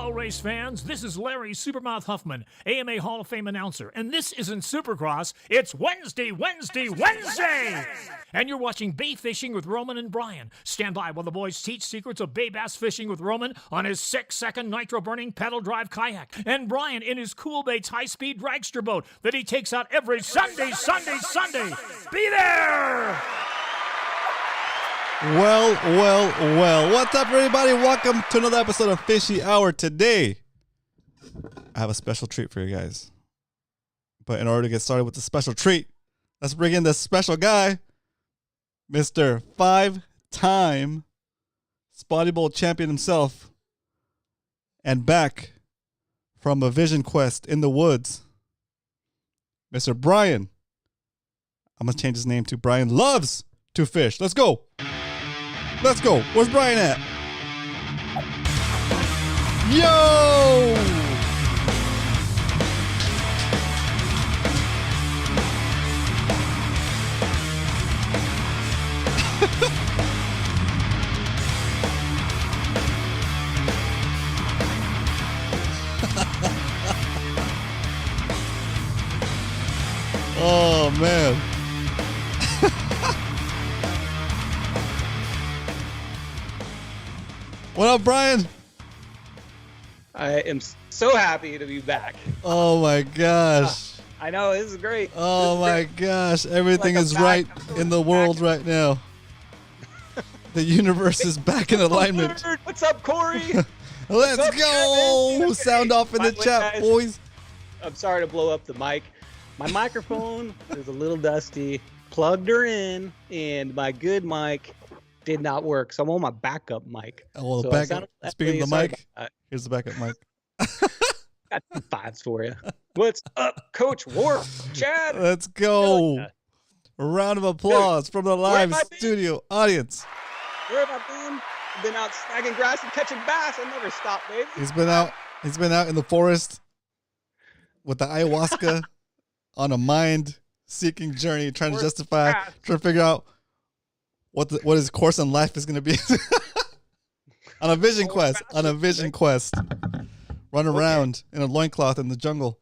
Hello, race fans. This is Larry Supermouth Huffman, AMA Hall of Fame announcer, and this isn't Supercross. It's Wednesday! And you're watching Bay Fishing with Roman and Brian. Stand by while the boys teach secrets of bay bass fishing with Roman on his 6-second nitro-burning pedal drive kayak, and Brian in his Cool Baits high-speed dragster boat that he takes out every Sunday. Be there! Well. What's up, everybody? Welcome to another episode of Fishy Hour. Today, I have a special treat for you guys. But in order to get started with the special treat, let's bring in this special guy, Mr. 5-time Spotty Bowl champion himself, and back from a vision quest in the woods, Mr. Brian. I'm going to change his name to Brian Loves to Fish. Let's go. Where's Brian at? Yo! Oh, man. What up, Brian? I am so happy to be back. Oh my gosh. I know, this is great. Oh my gosh. Everything is right in the world right now. The universe is back in alignment. What's up, Corey? Let's go. Sound off in the chat, boys. I'm sorry to blow up the mic. My microphone is a little dusty. Plugged her in, and my good mic did not work, so I'm on my backup mic. Oh, the backup. Speaking of the mic, here's the backup mic. Got some fives for you. What's up, Coach Warp? Chad? Let's go. A round of applause from the live studio audience. Where have I been? I've been out snagging grass and catching bass. I never stop, baby. He's been out in the forest with the ayahuasca on a mind-seeking journey, trying to figure out what his course in life is going to be. on a vision quest. Run around in a loincloth in the jungle.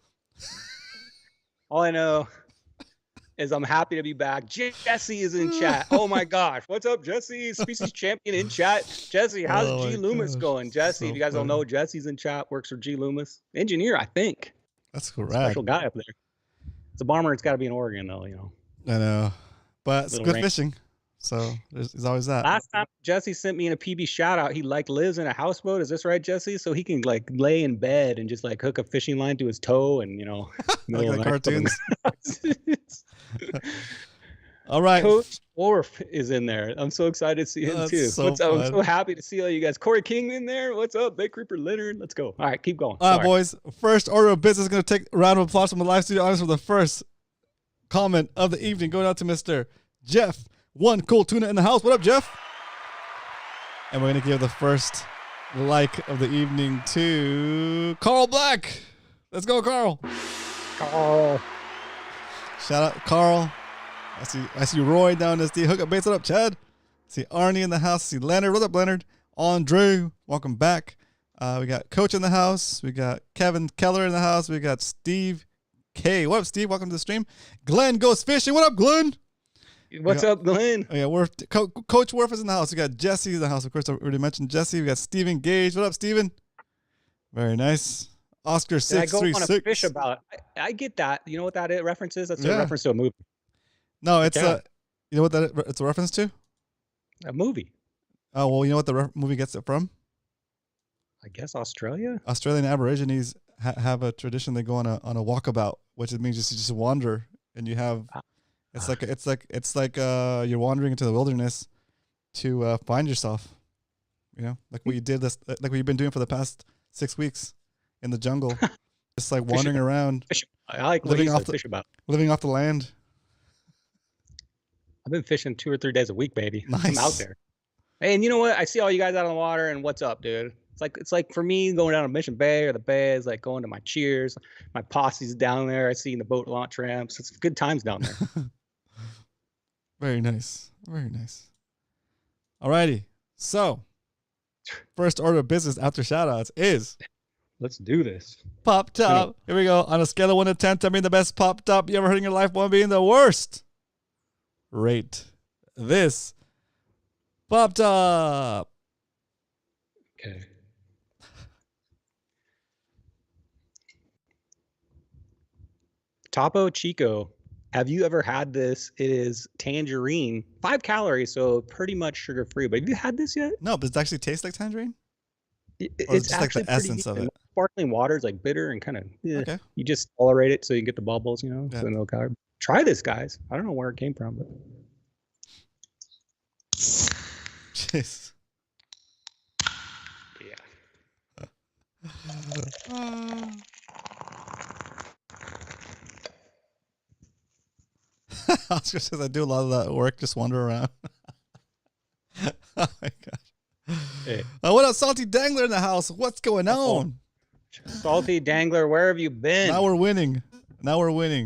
All I know is I'm happy to be back. Jesse is in chat. Oh my gosh. What's up, Jesse? Species champion in chat. Jesse, how's G Loomis going? Jesse, if you guys don't know, Jesse's in chat, works for G Loomis. Engineer, I think. That's correct. Special guy up there. It's a bomber. It's got to be in Oregon, though, you know. I know. But it's good fishing. So there's always that. Last time Jesse sent me in a PB shout out, he lives in a houseboat. Is this right, Jesse? So he can lay in bed and just hook a fishing line to his toe and like cartoons. All right. Coach Orf is in there. I'm so excited to see him too. So I'm so happy to see all you guys. Corey King in there. What's up? Big Creeper Leonard. Let's go. All right, keep going. All right, boys. First order of business is going to take a round of applause from the live studio audience for the first comment of the evening. Going out to Mr. Jeff. One cool tuna in the house. What up, Jeff? And we're going to give the first like of the evening to Carl Black. Let's go, Carl. Shout out, Carl. I see Roy down this D. Hook up baits. What up, Chad? I see Arnie in the house. I see Leonard. What up, Leonard? Andre, welcome back. We got Coach in the house. We got Kevin Keller in the house. We got Steve K. What up, Steve? Welcome to the stream. Glenn goes fishing. What up, Glenn? What's up, Glenn? Oh, yeah, Coach Worf is in the house. We got Jesse in the house. Of course, I already mentioned Jesse. We got Steven Gage. What up, Steven? Very nice. Oscar 636. I go on a fish about. I get that. You know what that reference is? That's a reference to a movie. No, it's you know what it's a reference to? A movie. Oh, well, you know what the movie gets it from? I guess Australia. Australian Aborigines have a tradition. They go on a walkabout, which means you just wander, and you have. It's like you're wandering into the wilderness to find yourself, like what you did like what you've been doing for the past 6 weeks in the jungle, just like wandering around. I like living off the land. I've been fishing 2 or 3 days a week, baby. Nice. I'm out there. Hey, and you know what? I see all you guys out on the water, and what's up, dude? It's like for me going down to Mission Bay or the Bay is like going to my cheers. My posse's down there. I see the boat launch ramps. It's good times down there. Very nice. Very nice. Alrighty. So, first order of business after shoutouts is Let's do this. Pop top. Here we go. On a scale of 1 to 10, tell me the best pop top you ever heard in your life, 1 being the worst. Rate this pop top. Okay. Topo Chico. Have you ever had this? It is tangerine, 5 calories, so pretty much sugar free. But have you had this yet? No, but does it actually taste like tangerine? It's just like the essence of it? Sparkling water is like bitter and kind of. Okay. You just tolerate it so you can get the bubbles, you know. Yeah. So no carb. Try this, guys. I don't know where it came from, but. Jeez. Yeah. I was just I do a lot of that work, just wander around. Oh my god! Hey. What up, Salty Dangler in the house? What's going on? Salty Dangler, where have you been? Now we're winning.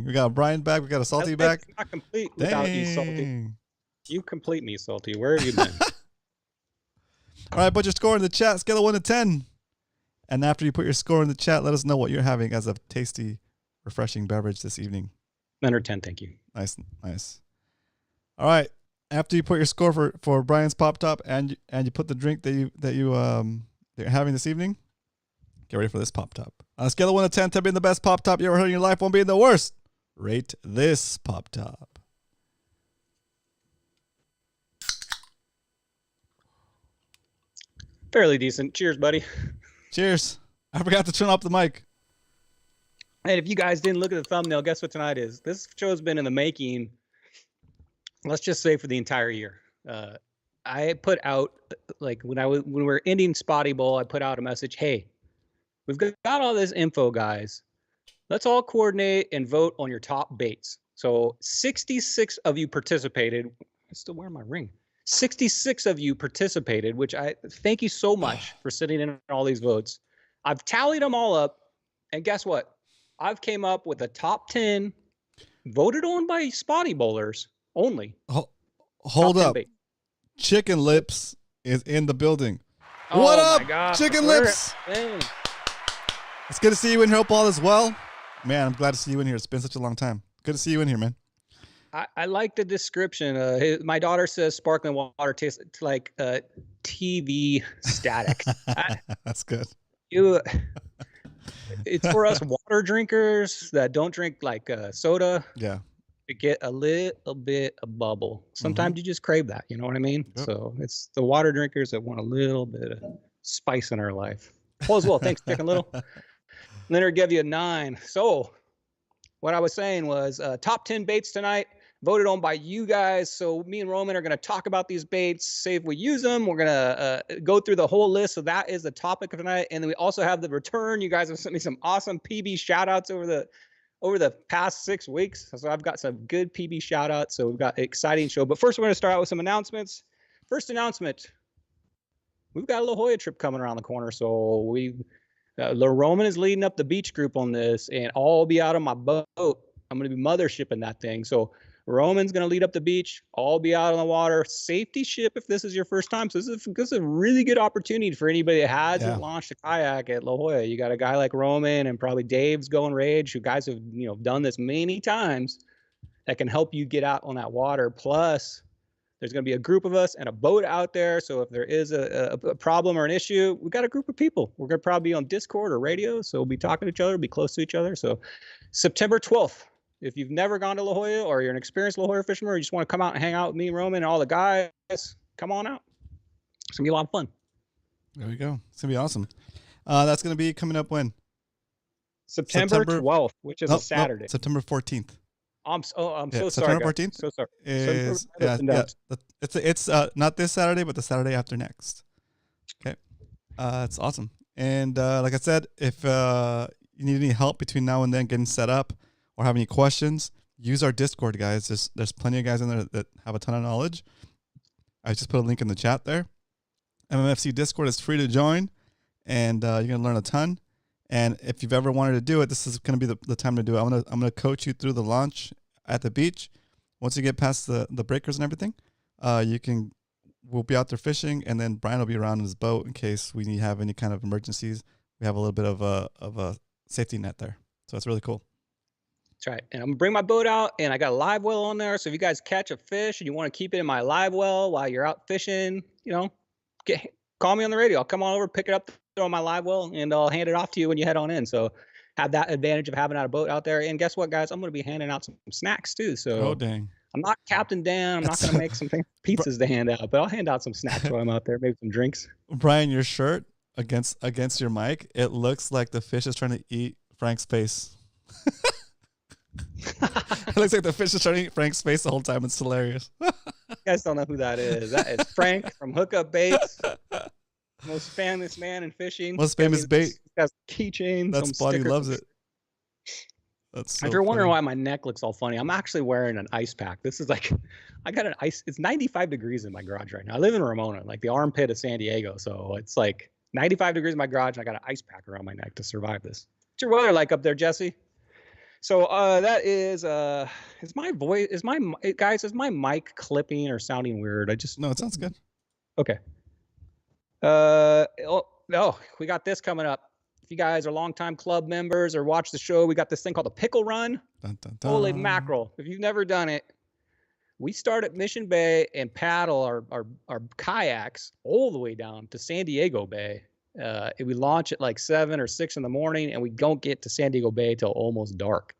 We got Brian back. We got a Salty back. It's not complete without you, Salty. You complete me, Salty. Where have you been? All right, put your score in the chat. Scale of 1 to 10. And after you put your score in the chat, let us know what you're having as a tasty, refreshing beverage this evening. 9 or 10, thank you. Nice. All right. After you put your score for Brian's pop top and you put the drink that you're having this evening, get ready for this pop top. On a scale of 1 to 10, 10 being the best pop top you ever heard in your life, 1 being the worst. Rate this pop top. Fairly decent. Cheers, buddy. Cheers. I forgot to turn off the mic. And if you guys didn't look at the thumbnail, guess what tonight is? This show's been in the making, let's just say, for the entire year. I put out, like, when we were ending Spotty Bowl, I put out a message, hey, we've got all this info, guys. Let's all coordinate and vote on your top baits. So 66 of you participated. I'm still wearing my ring. 66 of you participated, which I thank you so much for sitting in on all these votes. I've tallied them all up, and guess what? I've came up with a top 10 voted on by Spotty Bowlers only. Hold up. Chicken Lips is in the building. Oh, what up, my God. Chicken Lips? It's good to see you in here. Hope all is well. Man, I'm glad to see you in here. It's been such a long time. Good to see you in here, man. I like the description. My daughter says sparkling water tastes like TV static. That's good. It's for us water drinkers that don't drink like soda. Yeah. To get a little bit of bubble. Sometimes you just crave that. You know what I mean? Yep. So it's the water drinkers that want a little bit of spice in our life. All as well. Thanks, Chicken Little. Leonard gave you a 9. So what I was saying was top 10 baits tonight. Voted on by you guys. So me and Roman are going to talk about these baits, say if we use them. We're going to go through the whole list. So that is the topic of tonight. And then we also have the return. You guys have sent me some awesome PB shout outs over the past 6 weeks. So I've got some good PB shout outs. So we've got an exciting show. But first, we're going to start out with some announcements. First announcement. We've got a La Jolla trip coming around the corner. So La Roman is leading up the beach group on this, and I'll be out on my boat. I'm going to be mothershipping that thing. So Roman's going to lead up the beach. I'll be out on the water. Safety ship if this is your first time. So this is a really good opportunity for anybody that hasn't launched a kayak at La Jolla. You got a guy like Roman and probably Dave's Going Rage, who guys have done this many times, that can help you get out on that water. Plus, there's going to be a group of us and a boat out there. So if there is a problem or an issue, we've got a group of people. We're going to probably be on Discord or radio. So we'll be talking to each other, be close to each other. So September 12th. If you've never gone to La Jolla, or you're an experienced La Jolla fisherman, or you just want to come out and hang out with me and Roman and all the guys, come on out. It's going to be a lot of fun. There we go. It's going to be awesome. That's going to be coming up when? September 12th, which is a Saturday. Nope, September 14th. I'm so sorry. September 14th. So sorry. It's not this Saturday, but the Saturday after next. Okay. It's awesome. And like I said, if you need any help between now and then getting set up, or have any questions, use our Discord, guys. There's plenty of guys in there that have a ton of knowledge. I just put a link in the chat there. MMFC Discord is free to join, and you're gonna learn a ton. And if you've ever wanted to do it, this is gonna be the time to do it. I'm gonna coach you through the launch at the beach. Once you get past the breakers and everything, we'll be out there fishing, and then Brian will be around in his boat in case we have any kind of emergencies. we have a little bit of a safety net there. So it's really cool. That's right. And I'm gonna bring my boat out, and I got a live well on there. So if you guys catch a fish and you want to keep it in my live well while you're out fishing, call me on the radio. I'll come on over, pick it up, throw in my live well, and I'll hand it off to you when you head on in. So have that advantage of having a boat out there. And guess what, guys? I'm going to be handing out some snacks too. So Oh, dang. I'm not Captain Dan. I'm not going to make some pizzas to hand out, but I'll hand out some snacks while I'm out there, maybe some drinks. Brian, your shirt against your mic, it looks like the fish is trying to eat Frank's face. It looks like the fish is trying to eat Frank's face the whole time. It's hilarious. You guys don't know who that is. That is Frank from Hookup Baits. Most famous man in fishing. Most famous bait. He's got keychains. That's Spotty loves it. That's so if you're wondering funny. why my neck looks all funny, I'm actually wearing an ice pack. This is like, I got an ice. It's 95 degrees in my garage right now. I live in Ramona, like the armpit of San Diego. So it's like 95 degrees in my garage. And I got an ice pack around my neck to survive this. What's your weather like up there, Jesse? So that is my voice, is my mic clipping or sounding weird? No, it sounds good. Okay. We got this coming up. If you guys are longtime club members or watch the show, we got this thing called the Pickle Run. Dun, dun, dun. Holy mackerel. If you've never done it, we start at Mission Bay and paddle our kayaks all the way down to San Diego Bay. We launch at like 7 or 6 in the morning, and we don't get to San Diego Bay till almost dark.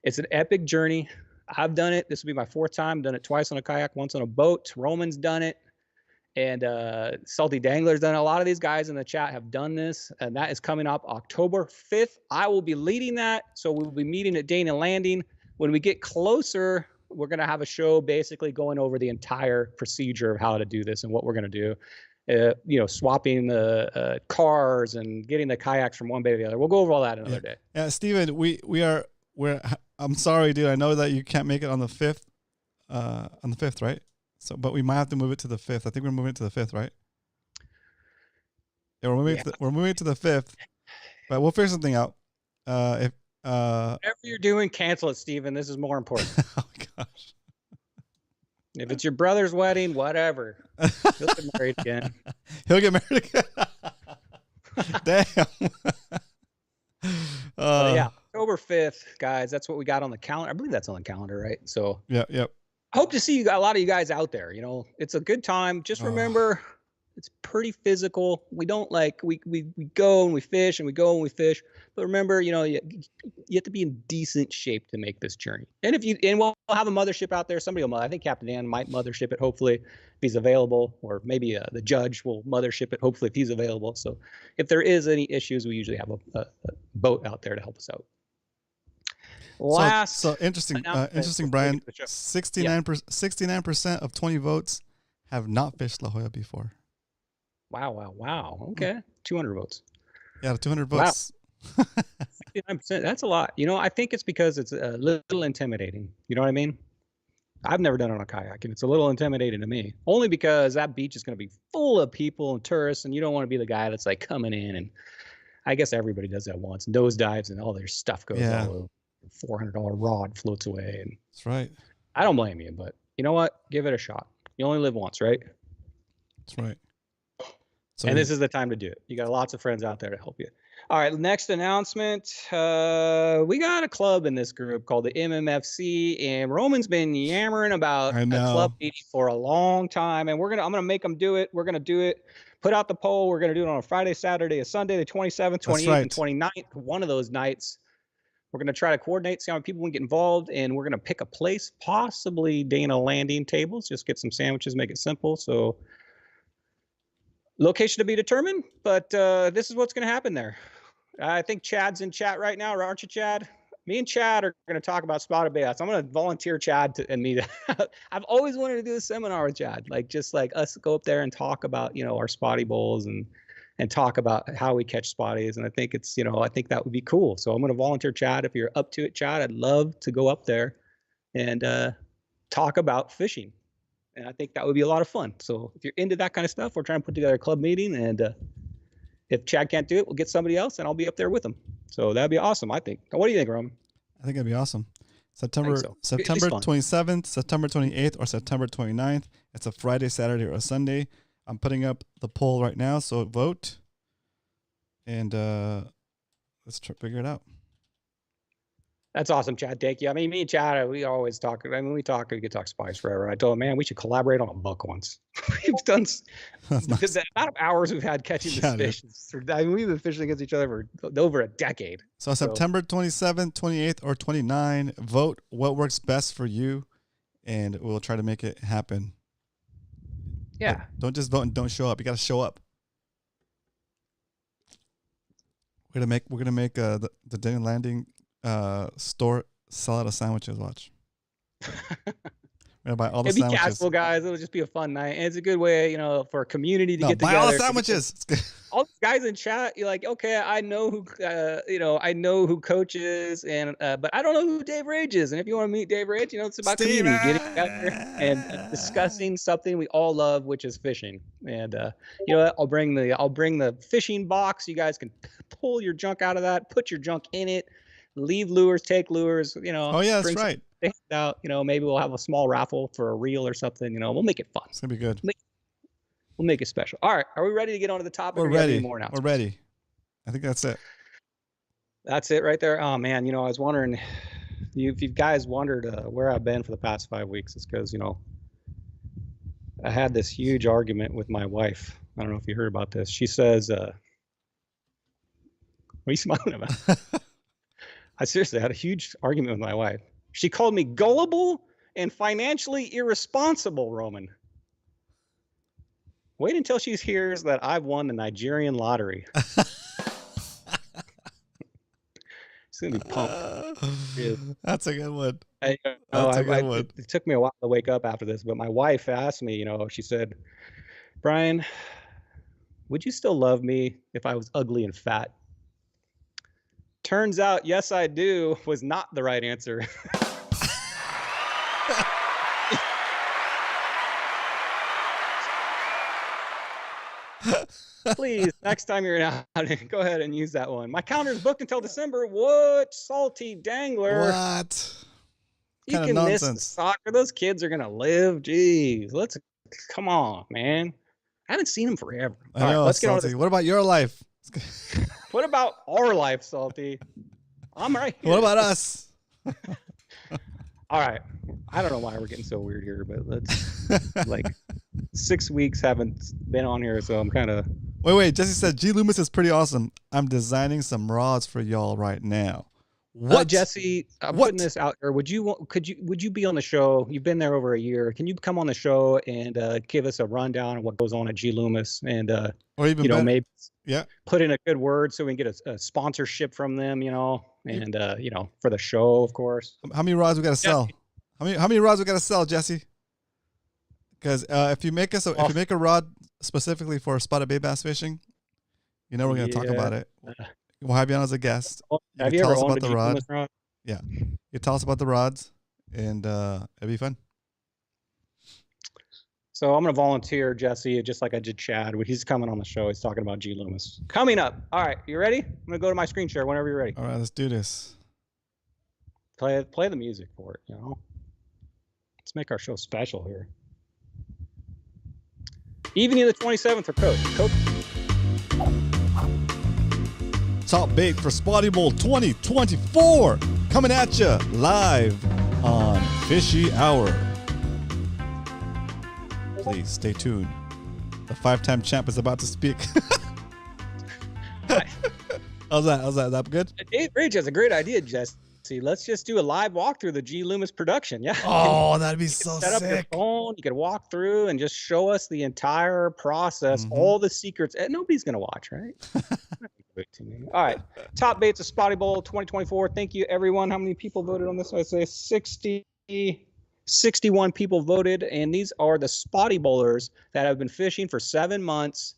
It's an epic journey. I've done it. This will be my 4th time. Done it twice on a kayak, once on a boat. Roman's done it. And Salty Dangler's done it. A lot of these guys in the chat have done this, and that is coming up October 5th. I will be leading that, so we'll be meeting at Dana Landing. When we get closer, we're going to have a show basically going over the entire procedure of how to do this and what we're going to do. Swapping the cars and getting the kayaks from one bay to the other. We'll go over all that another day. Yeah, Steven, I'm sorry, dude. I know that you can't make it on the 5th. On the 5th, right? So, but we might have to move it to the 5th. I think we're moving it to the 5th, right? Yeah, we're moving it to the 5th. But we'll figure something out. Whatever you're doing, cancel it, Steven. This is more important. Oh gosh. If it's your brother's wedding, whatever. He'll get married again. He'll get married again. Damn. Yeah, October 5th, guys. That's what we got on the calendar. I believe that's on the calendar, right? So Yep. I hope to see a lot of you guys out there. It's a good time. Just remember, it's pretty physical. We don't we go and we fish and we go and we fish. But remember, you have to be in decent shape to make this journey. And we'll have a mothership out there. Somebody will. I think Captain Dan might mothership it, hopefully, if he's available, or maybe the judge will mothership it, hopefully, if he's available. So if there is any issues, we usually have a boat out there to help us out. So interesting, Brian. 69% of 20 votes have not fished La Jolla before. Wow. Okay, 200 votes. Yeah, 200 votes. Wow. 69%. That's a lot. I think it's because it's a little intimidating. You know what I mean? I've never done it on a kayak, and it's a little intimidating to me. Only because that beach is going to be full of people and tourists, and you don't want to be the guy that's like coming in, and I guess everybody does that once. Nose dives and all their stuff goes all over. $400 rod floats away, and that's right. I don't blame you, but you know what? Give it a shot. You only live once, right? That's right. And this is the time to do it. You got lots of friends out there to help you. All right, next announcement. We got a club in this group called the MMFC, and Roman's been yammering about a club meeting for a long time, and I'm gonna make them do it. We're gonna do it. Put out the poll. We're gonna do it on a Friday, Saturday, a Sunday, the 27th, 28th, and 29th. One of those nights. We're going to try to coordinate, see how many people can get involved, and we're going to pick a place, possibly Dana Landing tables, just get some sandwiches, make it simple. So location to be determined, but this is what's going to happen there. I think Chad's in chat right now, aren't you, Chad? Me and Chad are going to talk about spotted baits. I'm going to volunteer Chad and me. I've always wanted to do a seminar with Chad, just like us go up there and talk about, our spotty bowls and talk about how we catch spotties. And I think I think that would be cool. So I'm going to volunteer Chad. If you're up to it, Chad, I'd love to go up there and talk about fishing. And I think that would be a lot of fun. So if you're into that kind of stuff, we're trying to put together a club meeting. And if Chad can't do it, we'll get somebody else and I'll be up there with him. So that'd be awesome, I think. What do you think, Roman? I think it'd be awesome. September 27th, September 28th, or September 29th. It's a Friday, Saturday, or a Sunday. I'm putting up the poll right now, so vote. and let's figure it out. That's awesome, Chad. Thank you. I mean, me and Chad, we always talk. I mean, we could talk spice forever. I told him, man, we should collaborate on a book once. We've done because the amount of hours we've had catching this fish. I mean, we've been fishing against each other for over a decade. So September 27th, 28th, or 29th, vote what works best for you, and we'll try to make it happen. Yeah. But don't just vote and don't show up. You got to show up. We're gonna make the Denny Landing store sell out of sandwiches. Watch. We're gonna buy all the It'll sandwiches. be casual, guys. It'll just be a fun night, and it's a good way, for a community to get buy together. all the sandwiches. All these guys in chat, you're like, okay, I know who, I know who Coach is, and but I don't know who Dave Rage is. And if you want to meet Dave Rage, it's about community, getting together and discussing something we all love, which is fishing. And you know what? I'll bring the fishing box. You guys can pull your junk out of that, put your junk in it, leave lures, take lures. Oh yeah, that's right. Out, maybe we'll have a small raffle for a reel or something. We'll make it fun. It's gonna be good. We'll make it special. All right, are we ready to get on to the topic? We're ready. More now? We're ready. I think that's it. That's it right there. Oh man, I was wondering if you guys wondered where I've been for the past 5 weeks. It's because I had this huge argument with my wife. I don't know if you heard about this. She says, "What are you smiling about?" I seriously had a huge argument with my wife. She called me gullible and financially irresponsible, Roman. Wait until she hears that I've won the Nigerian lottery. It's going to be pumped. That's a good one. It took me a while to wake up after this, but my wife asked me, she said, Brian, would you still love me if I was ugly and fat? Turns out, yes, I do, was not the right answer. Please, next time you're out, go ahead and use that one. My calendar's booked until December. What? Salty dangler. What? You can miss the soccer. Those kids are going to live. Jeez. Come on, man. I haven't seen them forever. I know, let's get on. What about your life? What about our life, Salty? I'm right here. What about us? All right. I don't know why we're getting so weird here, but let's 6 weeks haven't been on here, so I'm kind of. Wait. Jesse said G Loomis is pretty awesome. I'm designing some rods for y'all right now. What, Jesse? I'm putting this out here. Would you be on the show? You've been there over a year. Can you come on the show and give us a rundown of what goes on at G Loomis and or even maybe put in a good word so we can get a sponsorship from them, and for the show, of course. How many rods we got to sell? How many rods we got to sell, Jesse? Because if you make a rod specifically for spotted bay bass fishing, we're going to talk about it. We'll have you on as a guest. Have you ever owned a G Loomis rod? Yeah. You tell us about the rods, and it'll be fun. So I'm going to volunteer Jesse, just like I did Chad. He's coming on the show. He's talking about G Loomis. Coming up. All right. You ready? I'm going to go to my screen share whenever you're ready. All right. Let's do this. Play the music for it, Let's make our show special here. Evening of the 27th for Coach. Top bait for Spotty Bowl 2024. Coming at you live on Fishy Hour. Please stay tuned. The 5-time champ is about to speak. How's that? Is that good? Dave Rage has a great idea, Jesse. Let's just do a live walkthrough of the G Loomis production. Yeah. Oh, that'd be so sick. Set up your phone. You could walk through and just show us the entire process, all the secrets. And nobody's going to watch, right? All right. Top baits of Spotty Bowl 2024. Thank you, everyone. How many people voted on this? I say 61 people voted. And these are the Spotty Bowlers that have been fishing for 7 months.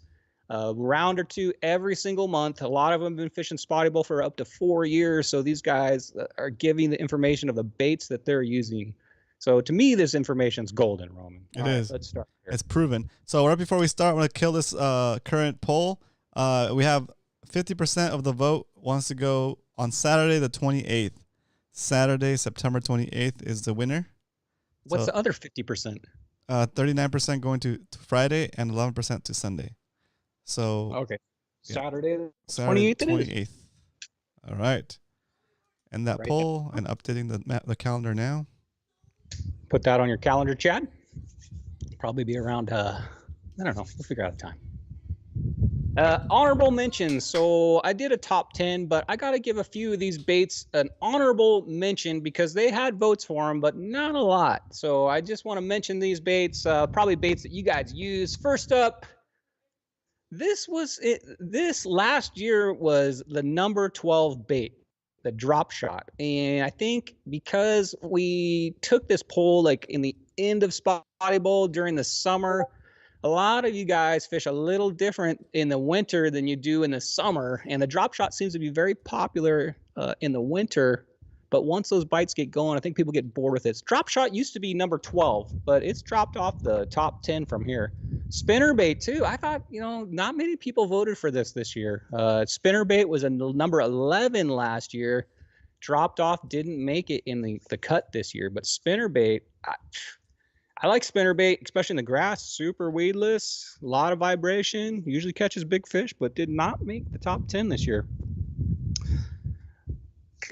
A round or two every single month. A lot of them have been fishing Spotty Bowl for up to 4 years. So these guys are giving the information of the baits that they're using. So to me, this information's golden, Roman. It is. Let's start here. It's proven. So right before we start, I'm going to kill this current poll. We have 50% of the vote wants to go on Saturday, the 28th. Saturday, September 28th is the winner. What's the other 50%? 39% going to Friday and 11% to Sunday. So okay. Saturday, the Saturday 28th. 28th. All right. And that Right poll and updating the calendar now. Put that on your calendar, Chad. Probably be around, I don't know. We'll figure out a time. Honorable mentions. So I did a top 10, but I got to give a few of these baits an honorable mention because they had votes for them, but not a lot. So I just want to mention these baits, probably baits that you guys use. First up, this last year was the number 12 bait, the drop shot. And I think because we took this poll like in the end of Spotty Bowl during the summer, a lot of you guys fish a little different in the winter than you do in the summer. And the drop shot seems to be very popular in the winter. But once those bites get going, I think people get bored with it. Drop shot used to be number 12, but it's dropped off the top 10 from here. Spinnerbait too. I thought, not many people voted for this year. Spinnerbait was a number 11 last year, dropped off, didn't make it in the cut this year. But spinnerbait, I like spinnerbait, especially in the grass. Super weedless, a lot of vibration, usually catches big fish, but did not make the top 10 this year.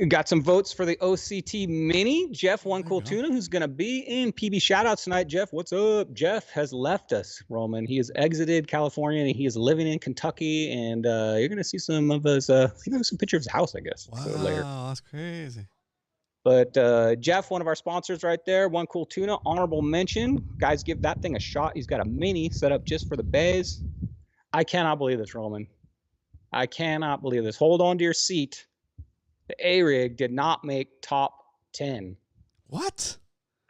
Got some votes for the OCT Mini. Jeff One Cool Tuna, who's going to be in PB Shoutouts tonight. Jeff, what's up? Jeff has left us, Roman. He has exited California, and he is living in Kentucky. And you're going to see some of his, some picture of his house, I guess. Wow, later. That's crazy. But Jeff, one of our sponsors right there, One Cool Tuna, honorable mention. Guys, give that thing a shot. He's got a Mini set up just for the bays. I cannot believe this, Roman. I cannot believe this. Hold on to your seat. The A-Rig did not make top 10. What?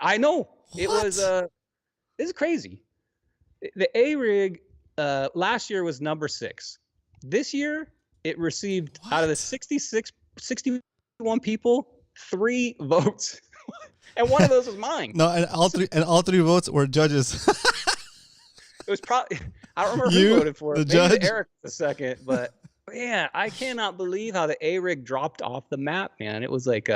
I know. What? It was, this is crazy. The A-Rig last year was number 6. This year, it received, out of the 61 people, 3 votes. And one of those was mine. No, and all three votes were judges. It was probably, I don't remember who voted for it. The Maybe judge? Eric the second, but yeah, I cannot believe how the A-Rig dropped off the map, man. It was like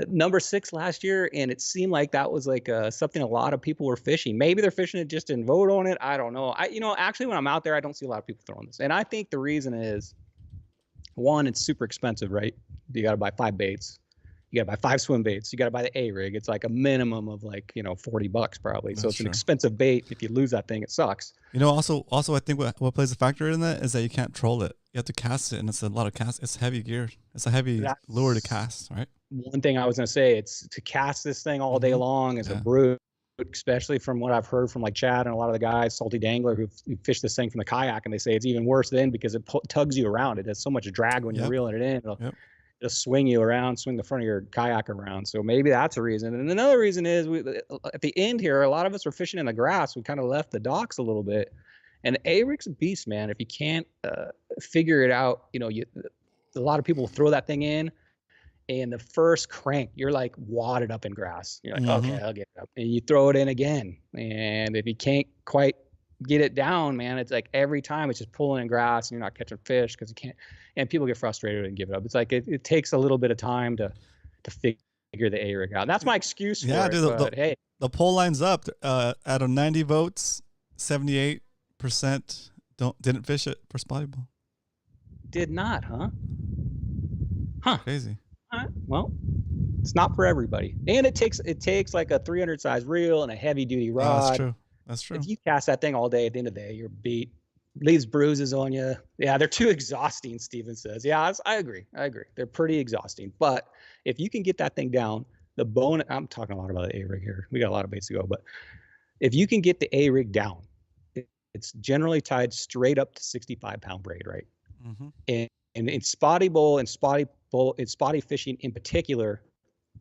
number 6 last year, and it seemed like that was like something a lot of people were fishing. Maybe they're fishing it just didn't vote on it. I don't know. Actually, when I'm out there, I don't see a lot of people throwing this, and I think the reason is, one, it's super expensive, right? You got to buy 5 baits. You got to buy 5 swim baits. You got to buy the A-Rig. It's like a minimum of like, $40 probably. So it's an expensive bait. If you lose that thing, it sucks. Also, I think what plays a factor in that is that you can't troll it. You have to cast it, and it's a lot of cast. It's heavy gear. It's a heavy lure to cast, right? One thing I was going to say, it's to cast this thing all day long is a brute, especially from what I've heard from like Chad and a lot of the guys, Salty Dangler, who fish this thing from the kayak, and they say it's even worse then because it tugs you around. It has so much drag when you're reeling it in. It'll swing you around, swing the front of your kayak around. So maybe that's a reason. And another reason is at the end here, a lot of us were fishing in the grass. We kind of left the docks a little bit. And A-Rig's a beast, man. If you can't figure it out, a lot of people throw that thing in, and the first crank, you're like wadded up in grass. You're like, okay, I'll get it up. And you throw it in again. And if you can't quite get it down, man, it's like every time it's just pulling in grass and you're not catching fish because you can't. And people get frustrated and give it up. It's like it takes a little bit of time to figure the A-Rig out. That's my excuse for it. Dude, hey, the poll lines up. Out of 90 votes, 78% didn't fish it for Spotty Bowl. Did not, huh? Crazy. Well, it's not for everybody, and it takes like a 300 size reel and a heavy duty rod. That's true. If you cast that thing all day, at the end of the day, you're beat. Leaves bruises on you. Yeah, they're too exhausting, Steven says. Yeah, I agree. They're pretty exhausting. But if you can get that thing down, the bone, I'm talking a lot about the A-Rig here. We got a lot of baits to go. But if you can get the A-Rig down, it's generally tied straight up to 65-pound braid, right? And in Spotty Bowl and spotty fishing in particular,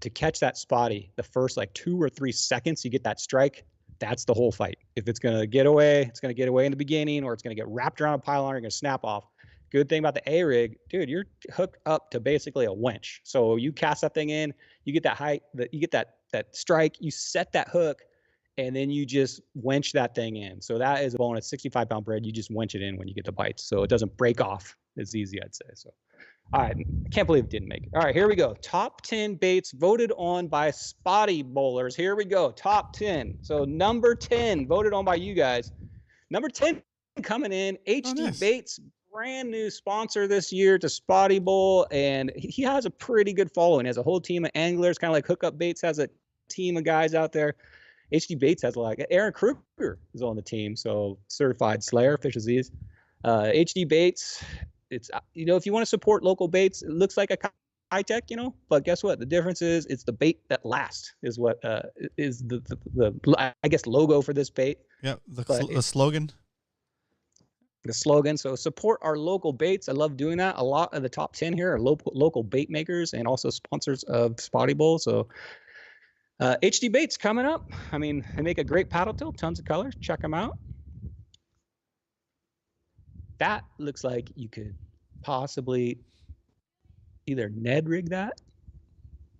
to catch that spotty, the first like 2 or 3 seconds you get that strike, that's the whole fight. If it's going to get away, it's going to get away in the beginning, or it's going to get wrapped around a pylon, or you're going to snap off. Good thing about the A-Rig, dude, you're hooked up to basically a winch. So you cast that thing in, you get that height, you get that strike, you set that hook, and then you just winch that thing in. So that is a bonus. 65-pound braid, you just winch it in when you get the bites. So it doesn't break off as easy, I'd say. So, all right, I can't believe it didn't make it. All right, here we go. Top 10 baits voted on by Spotty Bowlers. Here we go. Top 10. So number 10 voted on by you guys. Number 10 coming in, HD Baits brand new sponsor this year to Spotty Bowl, and he has a pretty good following. He has a whole team of anglers, kind of like Hookup Baits has a team of guys out there. HD Baits has like Aaron Kruger is on the team, so certified slayer fishes these. HD Baits, it's if you want to support local baits, it looks like a high tech, but guess what? The difference is it's the bait that lasts is what is the I guess logo for this bait. Yeah, the slogan. The slogan. So support our local baits. I love doing that. A lot of the top 10 here are local bait makers and also sponsors of Spotty Bowl. So HD Baits coming up. I mean, they make a great paddle tail, tons of colors. Check them out. That looks like you could possibly either Ned rig that,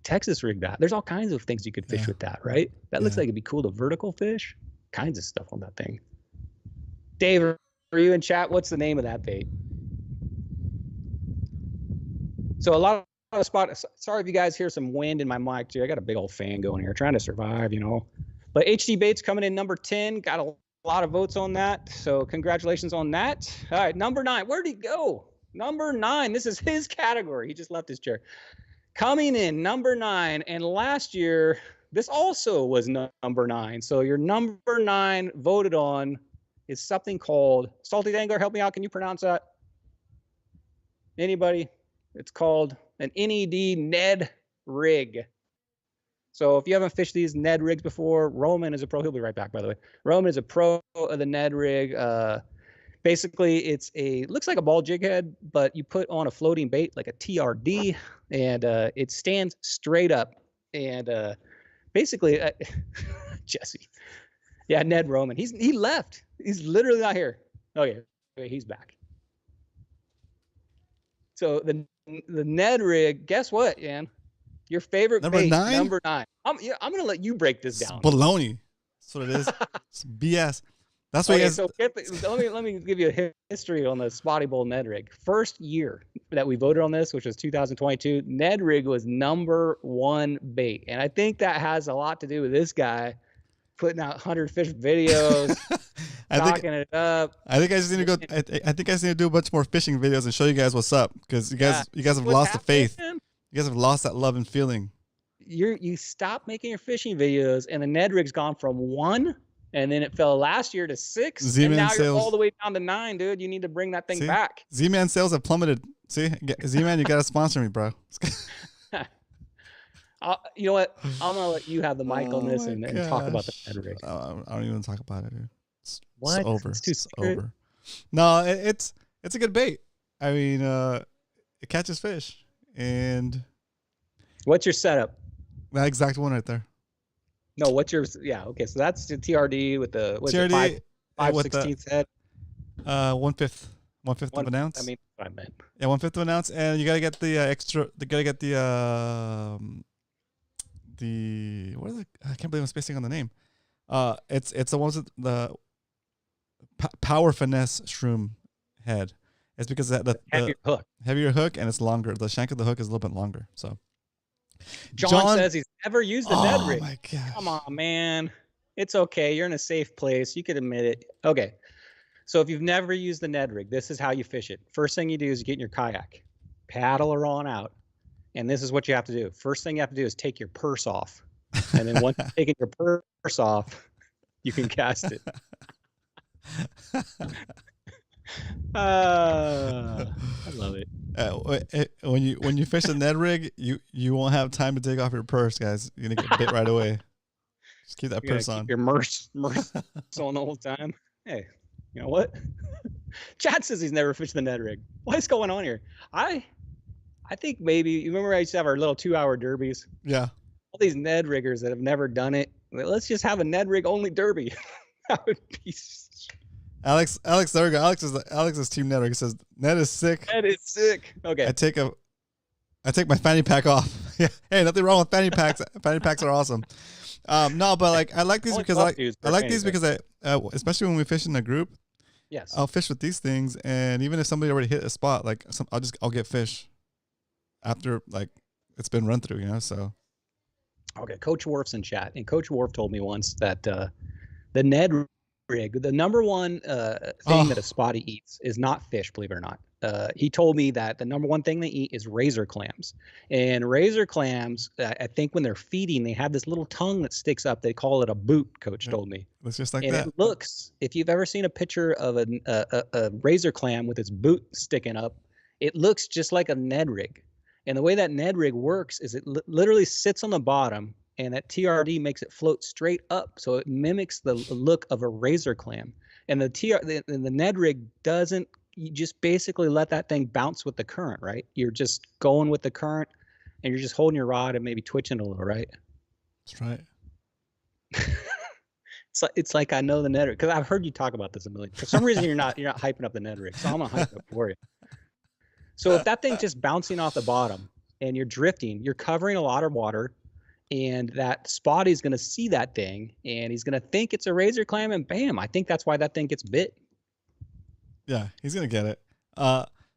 Texas rig that. There's all kinds of things you could fish with that, right? That looks like it'd be cool to vertical fish. Kinds of stuff on that thing. Dave, are you in chat? What's the name of that bait? So a lot of spots. Sorry if you guys hear some wind in my mic too. I got a big old fan going here, trying to survive, But HD Baits coming in number 10. Got a lot of votes on that. So congratulations on that. All right, number 9. Where'd he go? Number 9. This is his category. He just left his chair. Coming in number 9. And last year, this also was number 9. So your number 9 voted on is something called Salty Dangler. Help me out. Can you pronounce that? Anybody? It's called an NED Ned rig. So if you haven't fished these Ned rigs before, Roman is a pro. He'll be right back, by the way. Roman is a pro of the Ned rig. Basically, it's looks like a ball jig head, but you put on a floating bait like a TRD, and it stands straight up. And basically, Jesse. Yeah, Ned Roman. He left. He's literally not here. Okay, he's back. So the Ned rig. Guess what, Ian? Your favorite bait, number 9. I'm gonna let you break this down. Baloney. That's what it is. It's BS. That's what So let me give you a history on the Spotty Bowl Ned rig. First year that we voted on this, which was 2022, Ned rig was number 1 bait, and I think that has a lot to do with this guy putting out 100 fish videos, talking it up. I think I just need to go. I think I just need to do a bunch more fishing videos and show you guys what's up, because you guys have lost the faith. You guys have lost that love and feeling. You stopped making your fishing videos, and the Ned rig's gone from 1, and then it fell last year to 6, Z-Man and now sales. you're all the way down to 9, dude. You need to bring that thing back. Z-Man sales have plummeted. See, Z-Man, you gotta sponsor me, bro. You know what? I'm gonna let you have the mic on this and talk about the Ned rig. I don't even talk about it, dude. It's over. It's over. No, it's a good bait. I mean, it catches fish. And what's your setup? That exact one right there. No, what's your okay? So that's the TRD with the TRD 5/16 head. 1/5 of an ounce. I mean, what I meant. Yeah, 1/5 of an ounce, and you gotta get the extra. You gotta get the what is it? I can't believe I'm spacing on the name. It's the ones with the power finesse shroom head. It's because the heavier hook, and it's longer. The shank of the hook is a little bit longer. So John says he's never used the Ned rig. Oh my gosh. Come on, man. It's okay. You're in a safe place. You can admit it. Okay. So if you've never used the Ned rig, this is how you fish it. First thing you do is you get in your kayak, paddle her on out, and this is what you have to do. First thing you have to do is take your purse off, and then once you've taken your purse off, you can cast it. I love it. When you fish a Ned rig, you won't have time to take off your purse, guys. You're gonna get bit right away. Just keep that purse on. Keep your merce on the whole time. Hey, you know what? Chad says he's never fished the Ned rig. What is going on here? I think maybe you remember I used to have our little 2-hour derbies. Yeah. All these Ned riggers that have never done it. Let's just have a Ned rig only derby. That would be. Alex, there we go. Alex's team Ned rig. He says Ned is sick. Ned is sick. Okay. I take my fanny pack off. Yeah. Hey, nothing wrong with fanny packs. Fanny packs are awesome. No, but like I like these because I like these because especially when we fish in a group. Yes. I'll fish with these things, and even if somebody already hit a spot, like I'll get fish after like it's been run through, So. Okay, Coach Worf's in chat, and Coach Worf told me once that the Ned rig, the number one thing that a spotty eats is not fish, believe it or not. He told me that the number one thing they eat is razor clams. And razor clams, I think when they're feeding, they have this little tongue that sticks up. They call it a boot, Coach told me. It's just like and that. It looks, if you've ever seen a picture of a razor clam with its boot sticking up, it looks just like a Ned rig. And the way that Ned rig works is it literally sits on the bottom, and that TRD makes it float straight up. So it mimics the look of a razor clam. And the Ned rig doesn't, you just basically let that thing bounce with the current, right? You're just going with the current, and you're just holding your rod and maybe twitching a little, right? That's right. It's like I know the Ned rig because I've heard you talk about this a million. For some reason, you're not hyping up the Ned rig, so I'm gonna hype it up for you. So if that thing's just bouncing off the bottom and you're drifting, you're covering a lot of water, and that Spotty's gonna see that thing and he's gonna think it's a razor clam, and bam! I think that's why that thing gets bit. Yeah, he's gonna get it.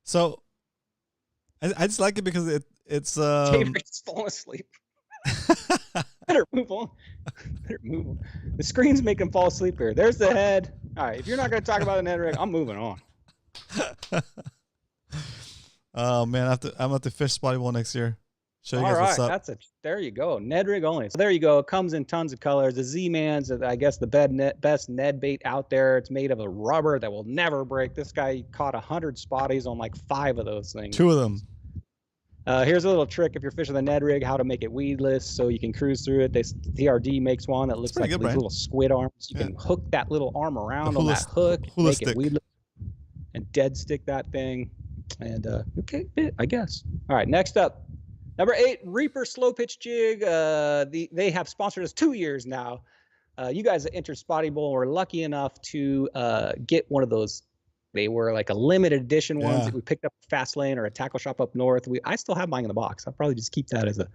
So I just like it because it's David's falling asleep. Better move on. Better move on. The screen's making him fall asleep here. There's the head. All right, if you're not gonna talk about the Ned rig, I'm moving on. Oh man, I'm at the fish Spotty Bowl next year. Show you guys what's up. There you go. Ned rig only. So there you go. It comes in tons of colors. The Z-Man's, I guess, the best Ned bait out there. It's made of a rubber that will never break. This guy caught 100 Spotties on like 5 of those things. 2 of them. Here's a little trick if you're fishing the Ned rig, how to make it weedless so you can cruise through it. TRD makes one that looks like these little squid arms. You can hook that little arm around on that hook, make it weedless, and dead stick that thing. And okay, I guess. All right, next up. Number 8, Reaper Slow Pitch Jig. They have sponsored us 2 years now. You guys that entered Spotty Bowl were lucky enough to get one of those. They were like a limited edition ones that we picked up at Fast Lane or a tackle shop up north. I still have mine in the box. I'll probably just keep that as a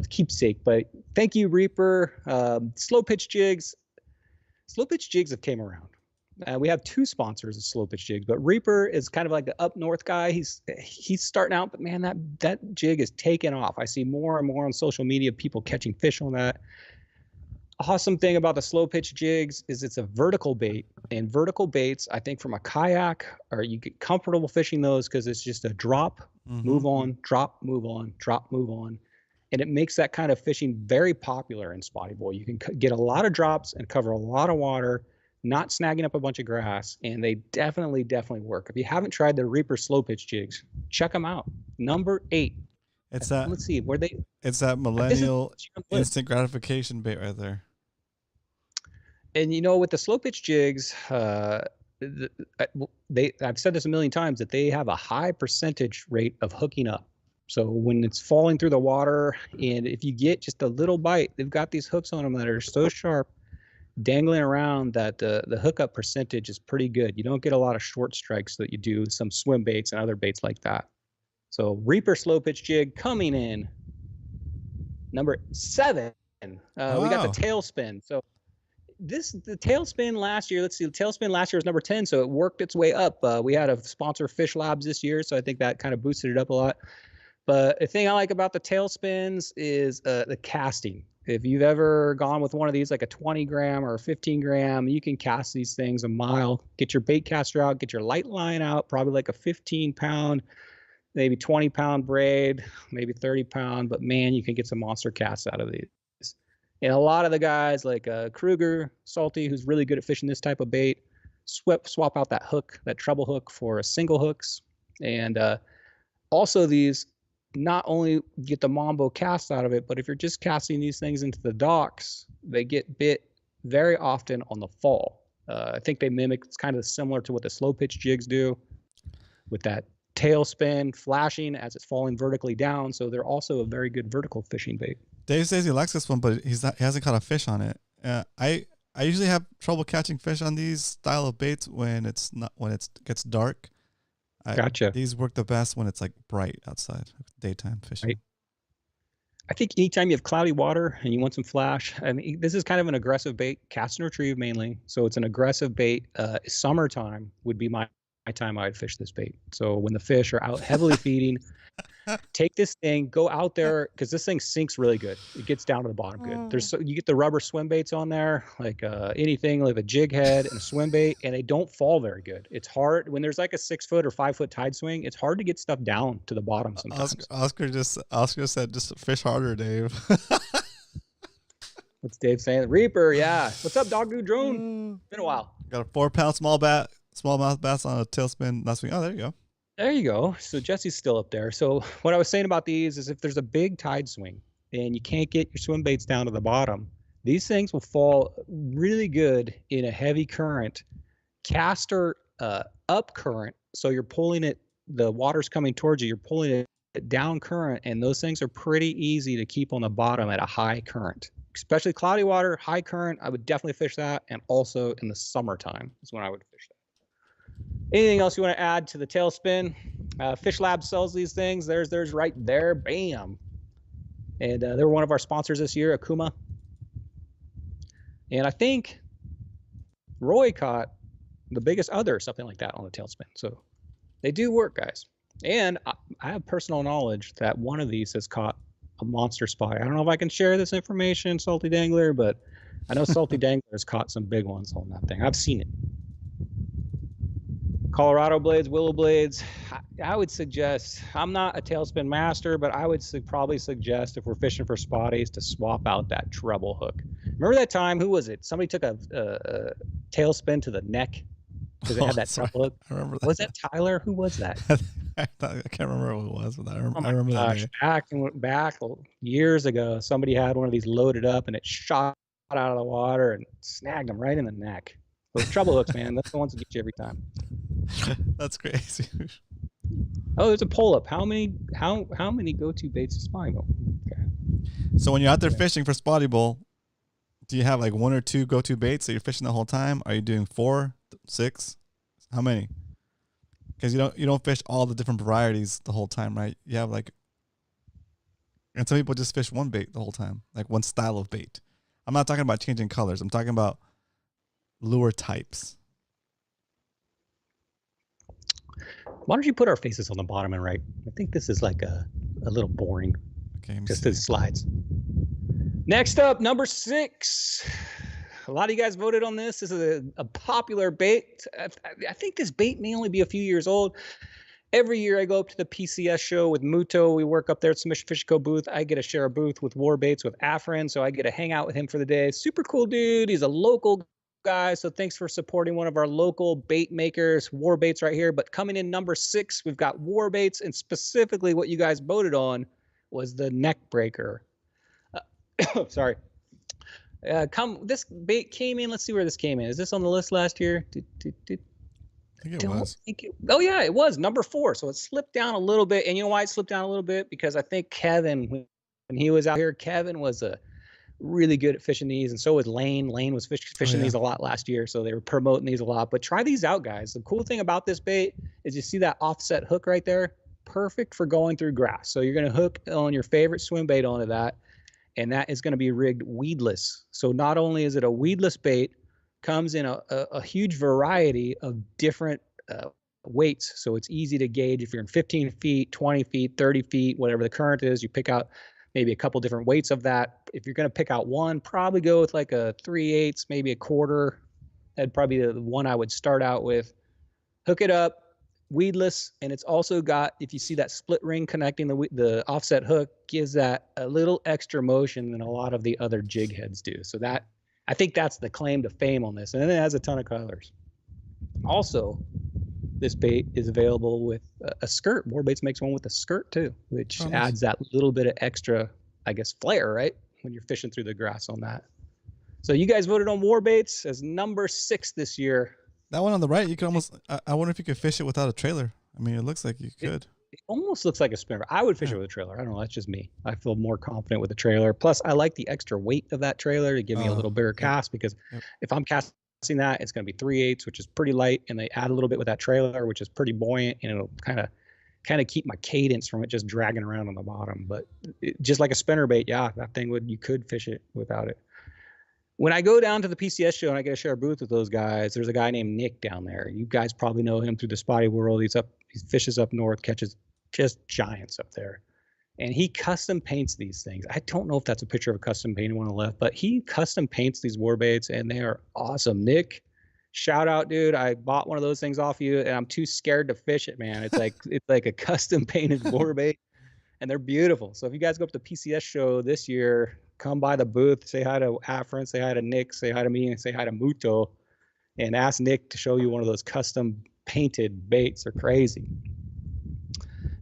keepsake. But thank you, Reaper. Slow pitch jigs. Slow pitch jigs have came around. We have 2 sponsors of slow pitch jigs, but Reaper is kind of like the up north guy. He's starting out, but man, that jig is taking off. I see more and more on social media people catching fish on that. Awesome thing about the slow pitch jigs is it's a vertical bait, and vertical baits, I think from a kayak, or you get comfortable fishing those because it's just a drop, move on, drop, move on, drop, move on. And it makes that kind of fishing very popular in Spotty Bowl. You can get a lot of drops and cover a lot of water, not snagging up a bunch of grass, and they definitely work. If you haven't tried the Reaper slow pitch jigs, check them out. Number 8. It's that. Let's see where they. It's that millennial instant gratification bait right there. And with the slow pitch jigs, I've said this a million times that they have a high percentage rate of hooking up. So when it's falling through the water, and if you get just a little bite, they've got these hooks on them that are so sharp, dangling around, that the hookup percentage is pretty good. You don't get a lot of short strikes that you do with some swim baits and other baits like that. So Reaper slow pitch jig coming in number 7. We got the tailspin. So the tailspin last year, let's see, the tailspin last year was number 10, so it worked its way up. We had a sponsor, Fish Labs, this year, so I think that kind of boosted it up a lot. But the thing I like about the tailspins is the casting. If you've ever gone with one of these, like a 20 gram or a 15 gram, you can cast these things a mile. Get your bait caster out, get your light line out, probably like a 15 pound, maybe 20 pound braid, maybe 30 pound, but man, you can get some monster casts out of these. And a lot of the guys like Kruger, Salty, who's really good at fishing this type of bait, swap out that hook, that treble hook, for single hooks. And also these not only get the Mambo cast out of it, but if you're just casting these things into the docks, they get bit very often on the fall. I think they mimic, it's kind of similar to what the slow pitch jigs do with that tail spin flashing as it's falling vertically down. So they're also a very good vertical fishing bait. Dave says he likes this one, but he hasn't caught a fish on it. I usually have trouble catching fish on these style of baits when it gets dark. Gotcha. These work the best when it's like bright outside, daytime fishing. Right. I think anytime you have cloudy water and you want some flash, I mean, this is kind of an aggressive bait, cast and retrieve mainly. So it's an aggressive bait. Summertime would be my time I'd fish this bait. So when the fish are out heavily feeding, Take this thing, go out there, because this thing sinks really good. It gets down to the bottom good. You get the rubber swim baits on there, like anything like a jig head and a swim bait, and they don't fall very good. It's hard when there's like a 6 foot or 5 foot tide swing. It's hard to get stuff down to the bottom sometimes. Oscar said just fish harder, Dave. What's Dave saying? Reaper, yeah. What's up, Dog Dude Drone? Been a while. Got a 4-pound smallmouth bass on a tailspin last week. Oh, there you go. There you go. So Jesse's still up there. So what I was saying about these is if there's a big tide swing and you can't get your swim baits down to the bottom, these things will fall really good in a heavy current, caster up current. So you're pulling it, the water's coming towards you, you're pulling it down current, and those things are pretty easy to keep on the bottom at a high current. Especially cloudy water, high current, I would definitely fish that, and also in the summertime is when I would fish that. Anything else you want to add to the tailspin? Fish Lab sells these things. There's right there. Bam. And they were one of our sponsors this year, Akuma. And I think Roy caught the biggest other, something like that, on the tailspin. So they do work, guys. And I have personal knowledge that one of these has caught a monster spot. I don't know if I can share this information, Salty Dangler, but I know Salty Dangler has caught some big ones on that thing. I've seen it. Colorado blades, willow blades. I would suggest, I'm not a tailspin master, but I would probably suggest if we're fishing for spotties to swap out that treble hook. Remember that time, who was it? Somebody took a tailspin to the neck because it had that treble hook. I remember that. Was that Tyler? Who was that? I can't remember who it was, but I remember, I remember that. Back years ago, somebody had one of these loaded up and it shot out of the water and snagged him right in the neck. Those treble hooks, man, that's the ones that get you every time. That's crazy. Oh, there's a poll up. How many go-to baits is Spotty Bowl? Okay. So when you're out there fishing for Spotty Bowl, do you have like 1 or 2 go-to baits that you're fishing the whole time? Are you doing 4, 6? How many? Because you don't fish all the different varieties the whole time, right? You have like, and some people just fish one bait the whole time, like one style of bait. I'm not talking about changing colors. I'm talking about lure types. Why don't you put our faces on the bottom and right? I think this is like a little boring. Okay, just as slides. Next up, number 6. A lot of you guys voted on this. This is a popular bait. I think this bait may only be a few years old. Every year I go up to the PCS show with Muto. We work up there at Submission Fish Co. booth. I get to share a booth with War Baits with Afrin, so I get to hang out with him for the day. Super cool dude. He's a local guy, so thanks for supporting one of our local bait makers, War Baits right here. But coming in number 6, we've got War Baits, and specifically what you guys voted on was the neck breaker. Sorry. This bait came in. Let's see where this came in. Is this on the list last year? I think it was. Oh yeah, it was number 4. So it slipped down a little bit. And you know why it slipped down a little bit? Because I think Kevin, when he was out here, Kevin was really good at fishing these, and so was Lane. Lane was fishing these a lot last year, so they were promoting these a lot. But try these out, guys. The cool thing about this bait is you see that offset hook right there? Perfect for going through grass. So you're going to hook on your favorite swim bait onto that, and that is going to be rigged weedless. So not only is it a weedless bait, comes in a huge variety of different weights. So it's easy to gauge if you're in 15 feet, 20 feet, 30 feet, whatever the current is. You pick out maybe a couple different weights of that. If you're going to pick out one, probably go with like a 3/8, maybe a quarter. That'd probably be the one I would start out with. Hook it up, weedless, and it's also got, if you see that split ring connecting the offset hook, gives that a little extra motion than a lot of the other jig heads do. So that, I think that's the claim to fame on this. And then it has a ton of colors. Also, this bait is available with a skirt. War Baits makes one with a skirt too, which adds that little bit of extra, I guess, flair, right? When you're fishing through the grass on that. So you guys voted on War Baits as number 6 this year. That one on the right, you could almost, I wonder if you could fish it without a trailer. I mean, it looks like you could. It almost looks like a spinner. I would fish it with a trailer. I don't know. That's just me. I feel more confident with a trailer. Plus, I like the extra weight of that trailer to give me a little bigger cast, because if I'm casting that, it's going to be 3/8, which is pretty light, and they add a little bit with that trailer, which is pretty buoyant, and it'll kind of keep my cadence from it just dragging around on the bottom. But just like a spinner bait, yeah, that thing you could fish it without it. When I go down to the PCS show and I get to share a booth with those guys, there's a guy named Nick down there. You guys probably know him through the Spotty world. He fishes up north, catches just giants up there. And he custom paints these things. I don't know if that's a picture of a custom painted one on the left, but he custom paints these war baits, and they are awesome. Nick, shout out, dude. I bought one of those things off you, and I'm too scared to fish it, man. It's like a custom painted war bait, and they're beautiful. So if you guys go up to the PCS show this year, come by the booth, say hi to Afrin, say hi to Nick, say hi to me, and say hi to Muto, and ask Nick to show you one of those custom painted baits. They're crazy.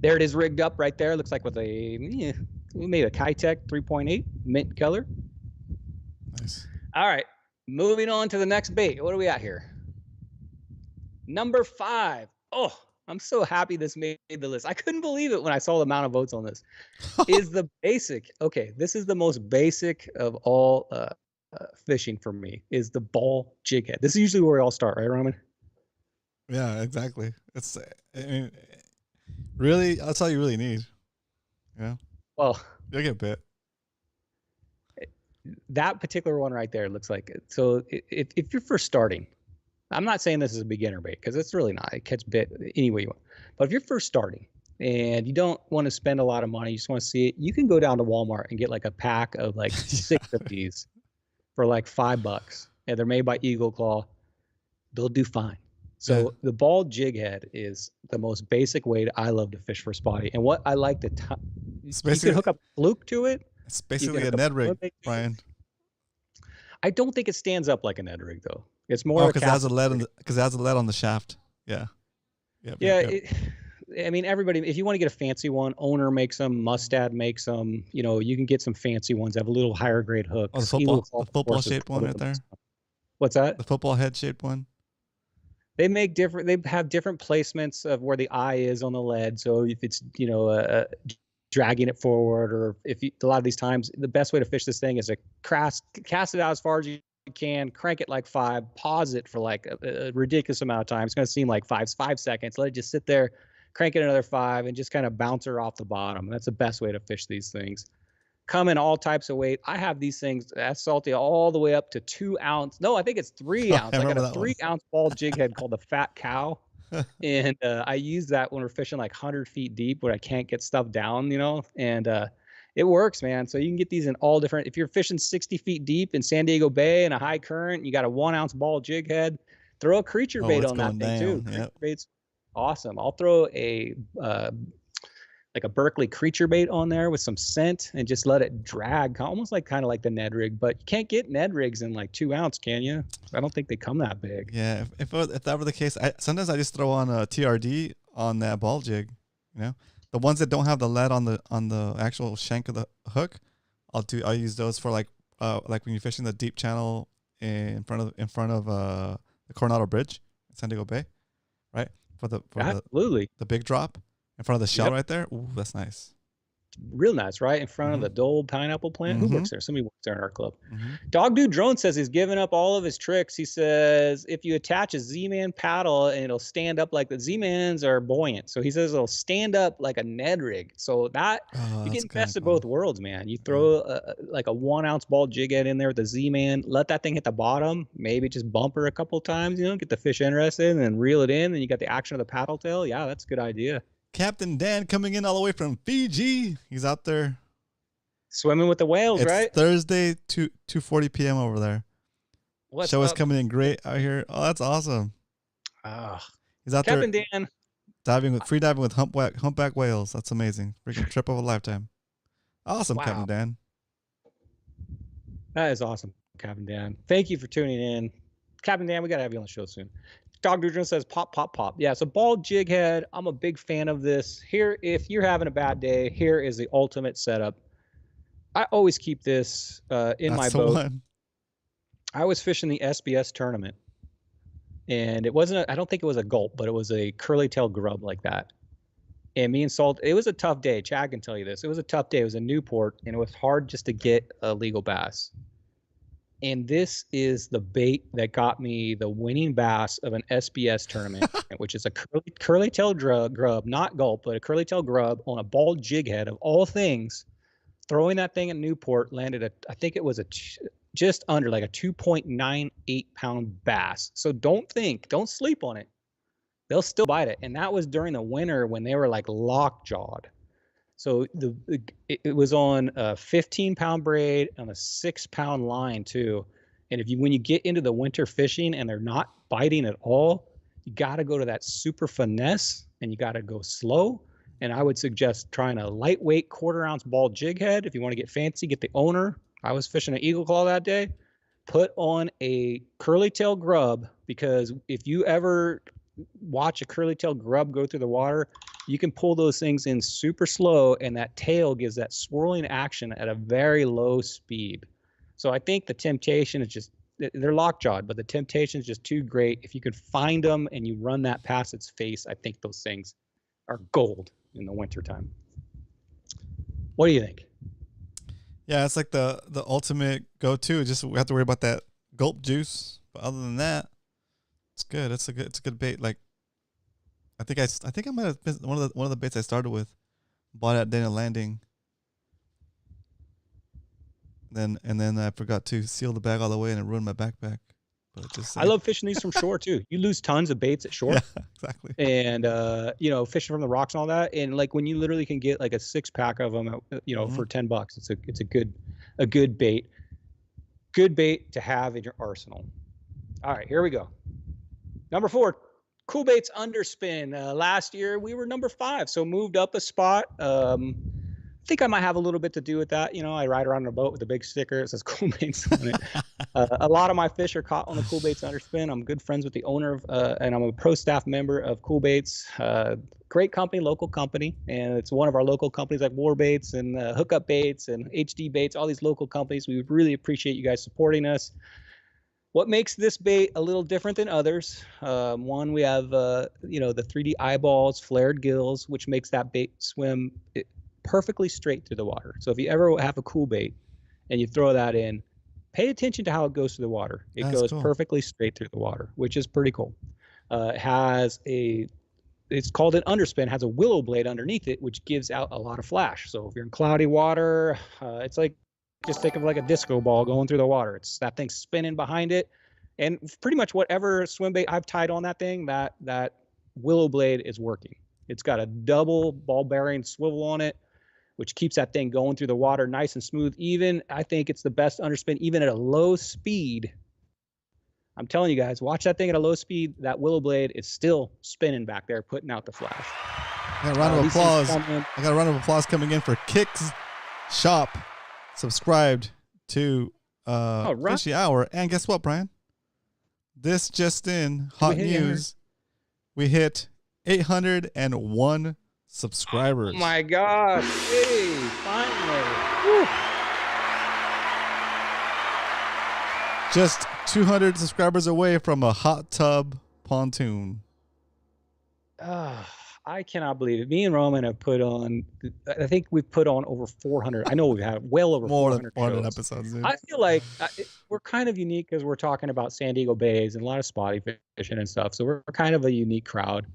There it is, rigged up right there. Looks like with we made a Kitech 3.8 mint color. Nice. All right, moving on to the next bait. What do we got here? Number 5. Oh, I'm so happy this made the list. I couldn't believe it when I saw the amount of votes on this. Is the basic. Okay, this is the most basic of all fishing for me, is the ball jig head. This is usually where we all start, right, Roman? Yeah, exactly. It's, I mean, really, that's all you really need. Yeah. Well, you'll get bit. That particular one right there looks like it. So if you're first starting, I'm not saying this is a beginner bait, because it's really not. It gets bit any way you want. But if you're first starting and you don't want to spend a lot of money, you just want to see it, you can go down to Walmart and get like a pack of like 6 of these for like $5. And they're made by Eagle Claw. They'll do fine. So the ball jig head is the most basic way I love to fish for spotty. And what I like to you can hook up fluke to it. It's basically a Ned rig, Brian. I don't think it stands up like a Ned rig though. It's more because it has a lead on the shaft. Yeah. Yep. I mean, everybody, if you want to get a fancy one, Owner makes them, Mustad makes them. You know, you can get some fancy ones that have a little higher grade hooks. Oh, the football shaped one right there. What's that? The football head shaped one. They make different. They have different placements of where the eye is on the lead. So if it's dragging it forward, or if you, a lot of these times the best way to fish this thing is to cast it out as far as you can, crank it like 5, pause it for like a ridiculous amount of time. It's going to seem like 5 seconds. Let it just sit there, crank it another 5, and just kind of bounce her off the bottom. That's the best way to fish these things. Come in all types of weight. I have these things as salty all the way up to 2 ounce. No, I think it's 3 ounce. I got a 3 ounce ball jig head called the Fat Cow. And I use that when we're fishing like 100 feet deep where I can't get stuff down, and it works, man. So you can get these in all different, if you're fishing 60 feet deep in San Diego Bay in a high current, you got a 1 ounce ball jig head, throw a creature bait on that thing too. Creature bait's awesome. I'll throw a like a Berkeley creature bait on there with some scent and just let it drag, almost like kind of like the Ned rig. But you can't get Ned rigs in like 2 ounce, can you? I don't think they come that big. Yeah, if that were the case, sometimes I just throw on a TRD on that ball jig. The ones that don't have the lead on the actual shank of the hook, I'll use those for like when you're fishing the deep channel in front of the Coronado Bridge in San Diego Bay, right? For Absolutely the big drop. In front of the shell right there. Ooh, that's nice. Real nice, right? In front of the Dole pineapple plant. Who works there? Somebody works there in our club. Dog Dude Drone says he's given up all of his tricks. He says if you attach a Z-Man paddle and it'll stand up like the Z-Mans are buoyant. So he says it'll stand up like a Ned rig. So that you get best of both worlds, man. You throw like a 1 ounce ball jig head in there with the Z-Man, let that thing hit the bottom, maybe just bump her a couple of times, get the fish interested, and then reel it in, and you got the action of the paddle tail. Yeah, that's a good idea. Captain Dan coming in all the way from Fiji. He's out there swimming with the whales, right? Thursday, 2:40 p.m. over there. Show is coming in great out here. Oh, that's awesome. He's out Captain there Dan free diving with humpback whales. That's amazing. Freaking trip of a lifetime. Awesome, wow. Captain Dan. That is awesome, Captain Dan. Thank you for tuning in. Captain Dan, we got to have you on the show soon. Dog Dudron says pop, pop, pop. Yeah, so ball jig head. I'm a big fan of this. Here, if you're having a bad day, here is the ultimate setup. I always keep this in my boat. One. I was fishing the SBS tournament, and it wasn't, I don't think it was a gulp, but it was a curly tail grub like that. And me and Salt, it was a tough day. Chad can tell you this. It was a tough day. It was in Newport, and it was hard just to get a legal bass. And this is the bait that got me the winning bass of an SBS tournament, which is a curly tail grub, not gulp, but a curly tail grub on a ball jig head of all things. Throwing that thing at Newport landed I think it was just under like a 2.98 pound bass. So don't sleep on it. they'll still bite it. And that was during the winter when they were like lockjawed. So it was on a 15-pound braid on a 6-pound line too. And when you get into the winter fishing and they're not biting at all, you got to go to that super finesse and you got to go slow. And I would suggest trying a lightweight 1/4 ounce ball jig head. If you want to get fancy, get the owner. I was fishing an eagle claw that day. Put on a curly tail grub, because if you ever watch a curly tail grub go through the water, you can pull those things in super slow, and that tail gives that swirling action at a very low speed. So I think the temptation is just, they're lockjawed, but the temptation is just too great. If you could find them and you run that past its face, I think those things are gold in the wintertime. What do you think? Yeah, it's like the ultimate go-to. Just we have to worry about that gulp juice, but other than that, it's good. It's a good bait. Like, I think I might have been one of the baits I started with, bought at Dana Landing. Then I forgot to seal the bag all the way and it ruined my backpack. But I love fishing these from shore too. You lose tons of baits at shore. Yeah, exactly. And fishing from the rocks and all that. And like when you literally can get like a 6-pack of them, for $10, it's a good bait. Good bait to have in your arsenal. All right, here we go. Number 4, Cool Baits Underspin. Last year we were number 5, so moved up a spot. I think I might have a little bit to do with that. I ride around in a boat with a big sticker that says Cool Baits on it. A lot of my fish are caught on the Cool Baits Underspin. I'm good friends with the owner of, and I'm a pro staff member of Cool Baits. Great company, local company, and it's one of our local companies like War Baits and Hookup Baits and HD Baits, all these local companies. We would really appreciate you guys supporting us. What makes this bait a little different than others? One, we have the 3D eyeballs, flared gills, which makes that bait swim perfectly straight through the water. So if you ever have a cool bait and you throw that in, pay attention to how it goes through the water. It goes cool. Perfectly straight through the water, which is pretty cool. It's called an underspin, has a willow blade underneath it, which gives out a lot of flash. So if you're in cloudy water, it's like, just think of like a disco ball going through the water. It's that thing spinning behind it. And pretty much whatever swim bait I've tied on that thing, that willow blade is working. It's got a double ball bearing swivel on it, which keeps that thing going through the water nice and smooth. I think it's the best underspin, even at a low speed. I'm telling you guys, watch that thing at a low speed. That willow blade is still spinning back there, putting out the flash. I got a round of applause. I got a round of applause coming in for Kicks Shop, subscribed to Fishy Hour. And guess what, Brian? This just in, hot news. We hit 801 subscribers. Oh my gosh. Hey, finally. Woo. Just 200 subscribers away from a hot tub pontoon. I cannot believe it. Me and Roman have put on, I think we've put on over 400. I know we've had well over more 400 than 400 episodes. Dude. I feel like we're kind of unique because we're talking about San Diego bays and a lot of spotty fishing and stuff. So we're kind of a unique crowd.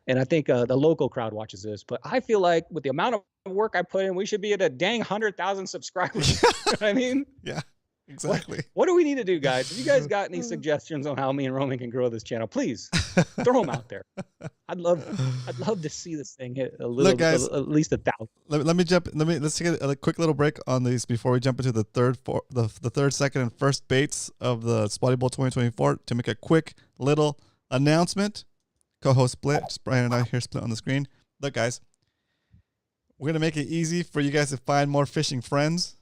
And I think the local crowd watches this. But I feel like with the amount of work I put in, we should be at a dang 100,000 subscribers. You know what I mean? Yeah. Exactly. What do we need to do, guys? If you guys got any suggestions on how me and Roman can grow this channel, please throw them out there. I'd love to see this thing hit a little, guys, at least 1,000. Let's take a quick little break on these before we jump into the third, second, and first baits of the Spotty Bowl 2024 to make a quick little announcement. Co-host Split, just Brian and I here, Split on the screen. Look, guys, we're gonna make it easy for you guys to find more fishing friends.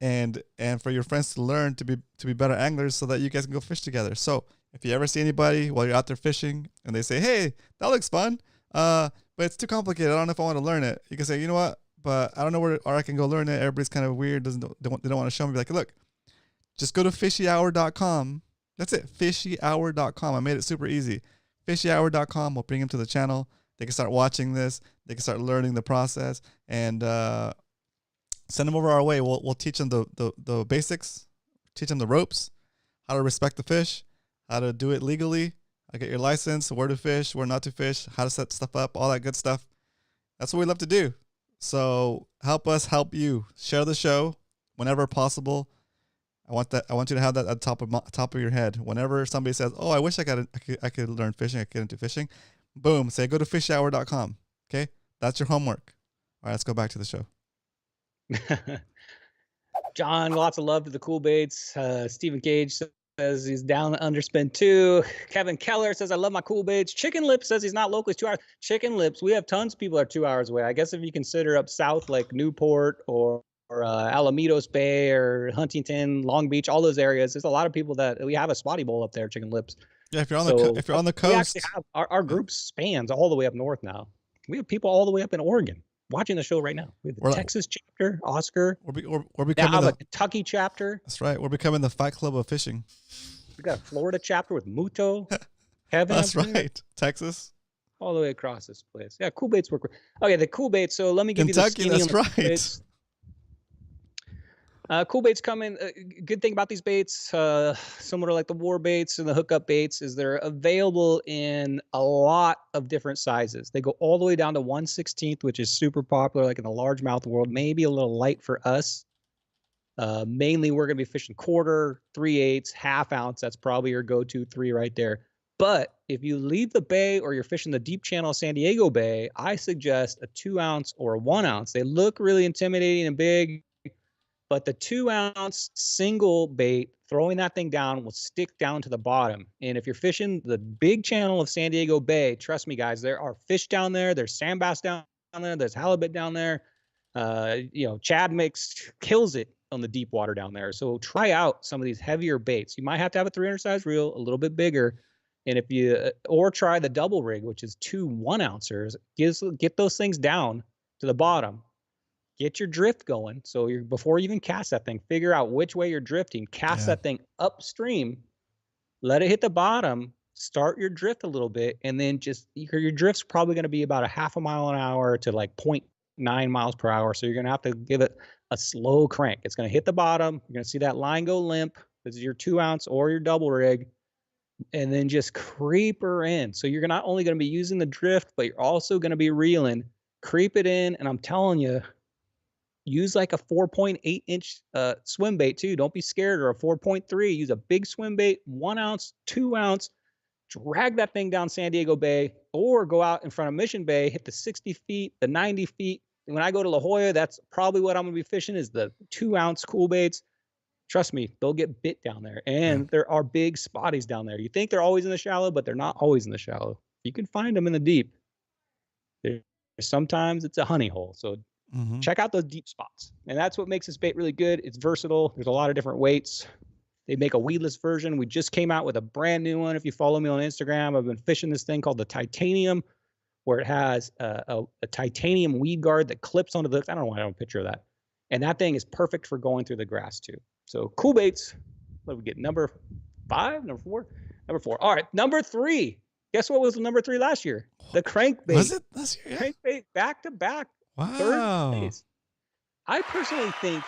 And for your friends to learn to be better anglers so that you guys can go fish together. So if you ever see anybody while you're out there fishing and they say, hey, that looks fun, but it's too complicated, I don't know if I want to learn it. You can say, you know what, but I don't know where I can go learn it. Everybody's kind of weird, they don't want to show me. Be like, look, just go to fishyhour.com. That's it, fishyhour.com. I made it super easy. Fishyhour.com. We'll bring them to the channel. They can start watching this. They can start learning the process and send them over our way. We'll teach them the basics, teach them the ropes, how to respect the fish, how to do it legally, how to get your license, where to fish, where not to fish, how to set stuff up, all that good stuff. That's what we love to do. So help us help you. Share the show whenever possible. I want you to have that at the top of your head. Whenever somebody says, "Oh, I wish I could learn fishing, I could get into fishing," boom, say go to fishyhour.com. Okay? That's your homework. All right, let's go back to the show. John, lots of love to the cool baits. Stephen Cage says he's down to underspend too. Kevin Keller says, I love my cool baits. Chicken Lips says he's not local. He's 2 hours. Chicken Lips, we have tons of people that are 2 hours away. I guess if you consider up south like Newport or Alamitos Bay or Huntington, Long Beach, all those areas, there's a lot of people that we have a Spotty Bowl up there, Chicken Lips. Yeah, if you're on the coast, we actually have, our group spans all the way up north now. We have people all the way up in Oregon watching the show right now. We have the Texas chapter, Oscar. We're becoming a Kentucky chapter. That's right. We're becoming the Fight Club of fishing. We got a Florida chapter with Muto, Kevin. That's right. Texas. All the way across this place. Yeah, cool baits work. Okay, the cool baits. So let me give Kentucky, you the skinny that's right. Cool baits come in. Good thing about these baits, similar to like the war baits and the hookup baits, is they're available in a lot of different sizes. They go all the way down to 1/16, which is super popular, like in the largemouth world. Maybe a little light for us. Mainly, we're going to be fishing 1/4, 3/8, ½ ounce. That's probably your go-to 3 right there. But if you leave the bay or you're fishing the deep channel of San Diego Bay, I suggest a 2 ounce or a 1 ounce. They look really intimidating and big. But the 2 ounce single bait, throwing that thing down will stick down to the bottom. And if you're fishing the big channel of San Diego Bay, trust me, guys, there are fish down there. There's sand bass down there. There's halibut down there. Chad kills it on the deep water down there. So try out some of these heavier baits. You might have to have a 300 size reel, a little bit bigger. And or try the double rig, which is 2 1-ouncers. Get those things down to the bottom. Get your drift going. So before you even cast that thing, figure out which way you're drifting. Cast that thing upstream. Let it hit the bottom. Start your drift a little bit, and then your drift's probably going to be about a ½ mile an hour to like 0.9 miles per hour. So you're going to have to give it a slow crank. It's going to hit the bottom. You're going to see that line go limp. This is your 2 ounce or your double rig, and then just creep her in. So you're not only going to be using the drift, but you're also going to be reeling. Creep it in, and I'm telling you, use like a 4.8 inch swim bait too. Don't be scared. Or a 4.3. Use a big swim bait, 1 ounce, 2 ounce. Drag that thing down San Diego Bay, or go out in front of Mission Bay, hit the 60 feet, the 90 feet. And when I go to La Jolla, that's probably what I'm going to be fishing is the 2 ounce cool baits. Trust me, they'll get bit down there. And there are big spotties down there. You think they're always in the shallow, but they're not always in the shallow. You can find them in the deep. Sometimes it's a honey hole. So check out those deep spots. And that's what makes this bait really good. It's versatile. There's a lot of different weights. They make a weedless version. We just came out with a brand new one. If you follow me on Instagram, I've been fishing this thing called the Titanium, where it has a titanium weed guard that clips onto the, I don't know why I don't have a picture of that. And that thing is perfect for going through the grass too. So cool baits. What did we get? Number 5, number 4, number 4. All right. Number 3. Guess what was number 3 last year? The crankbait. Was it last year? Yeah. Crankbait back to back. Wow. 3rd place. I personally think,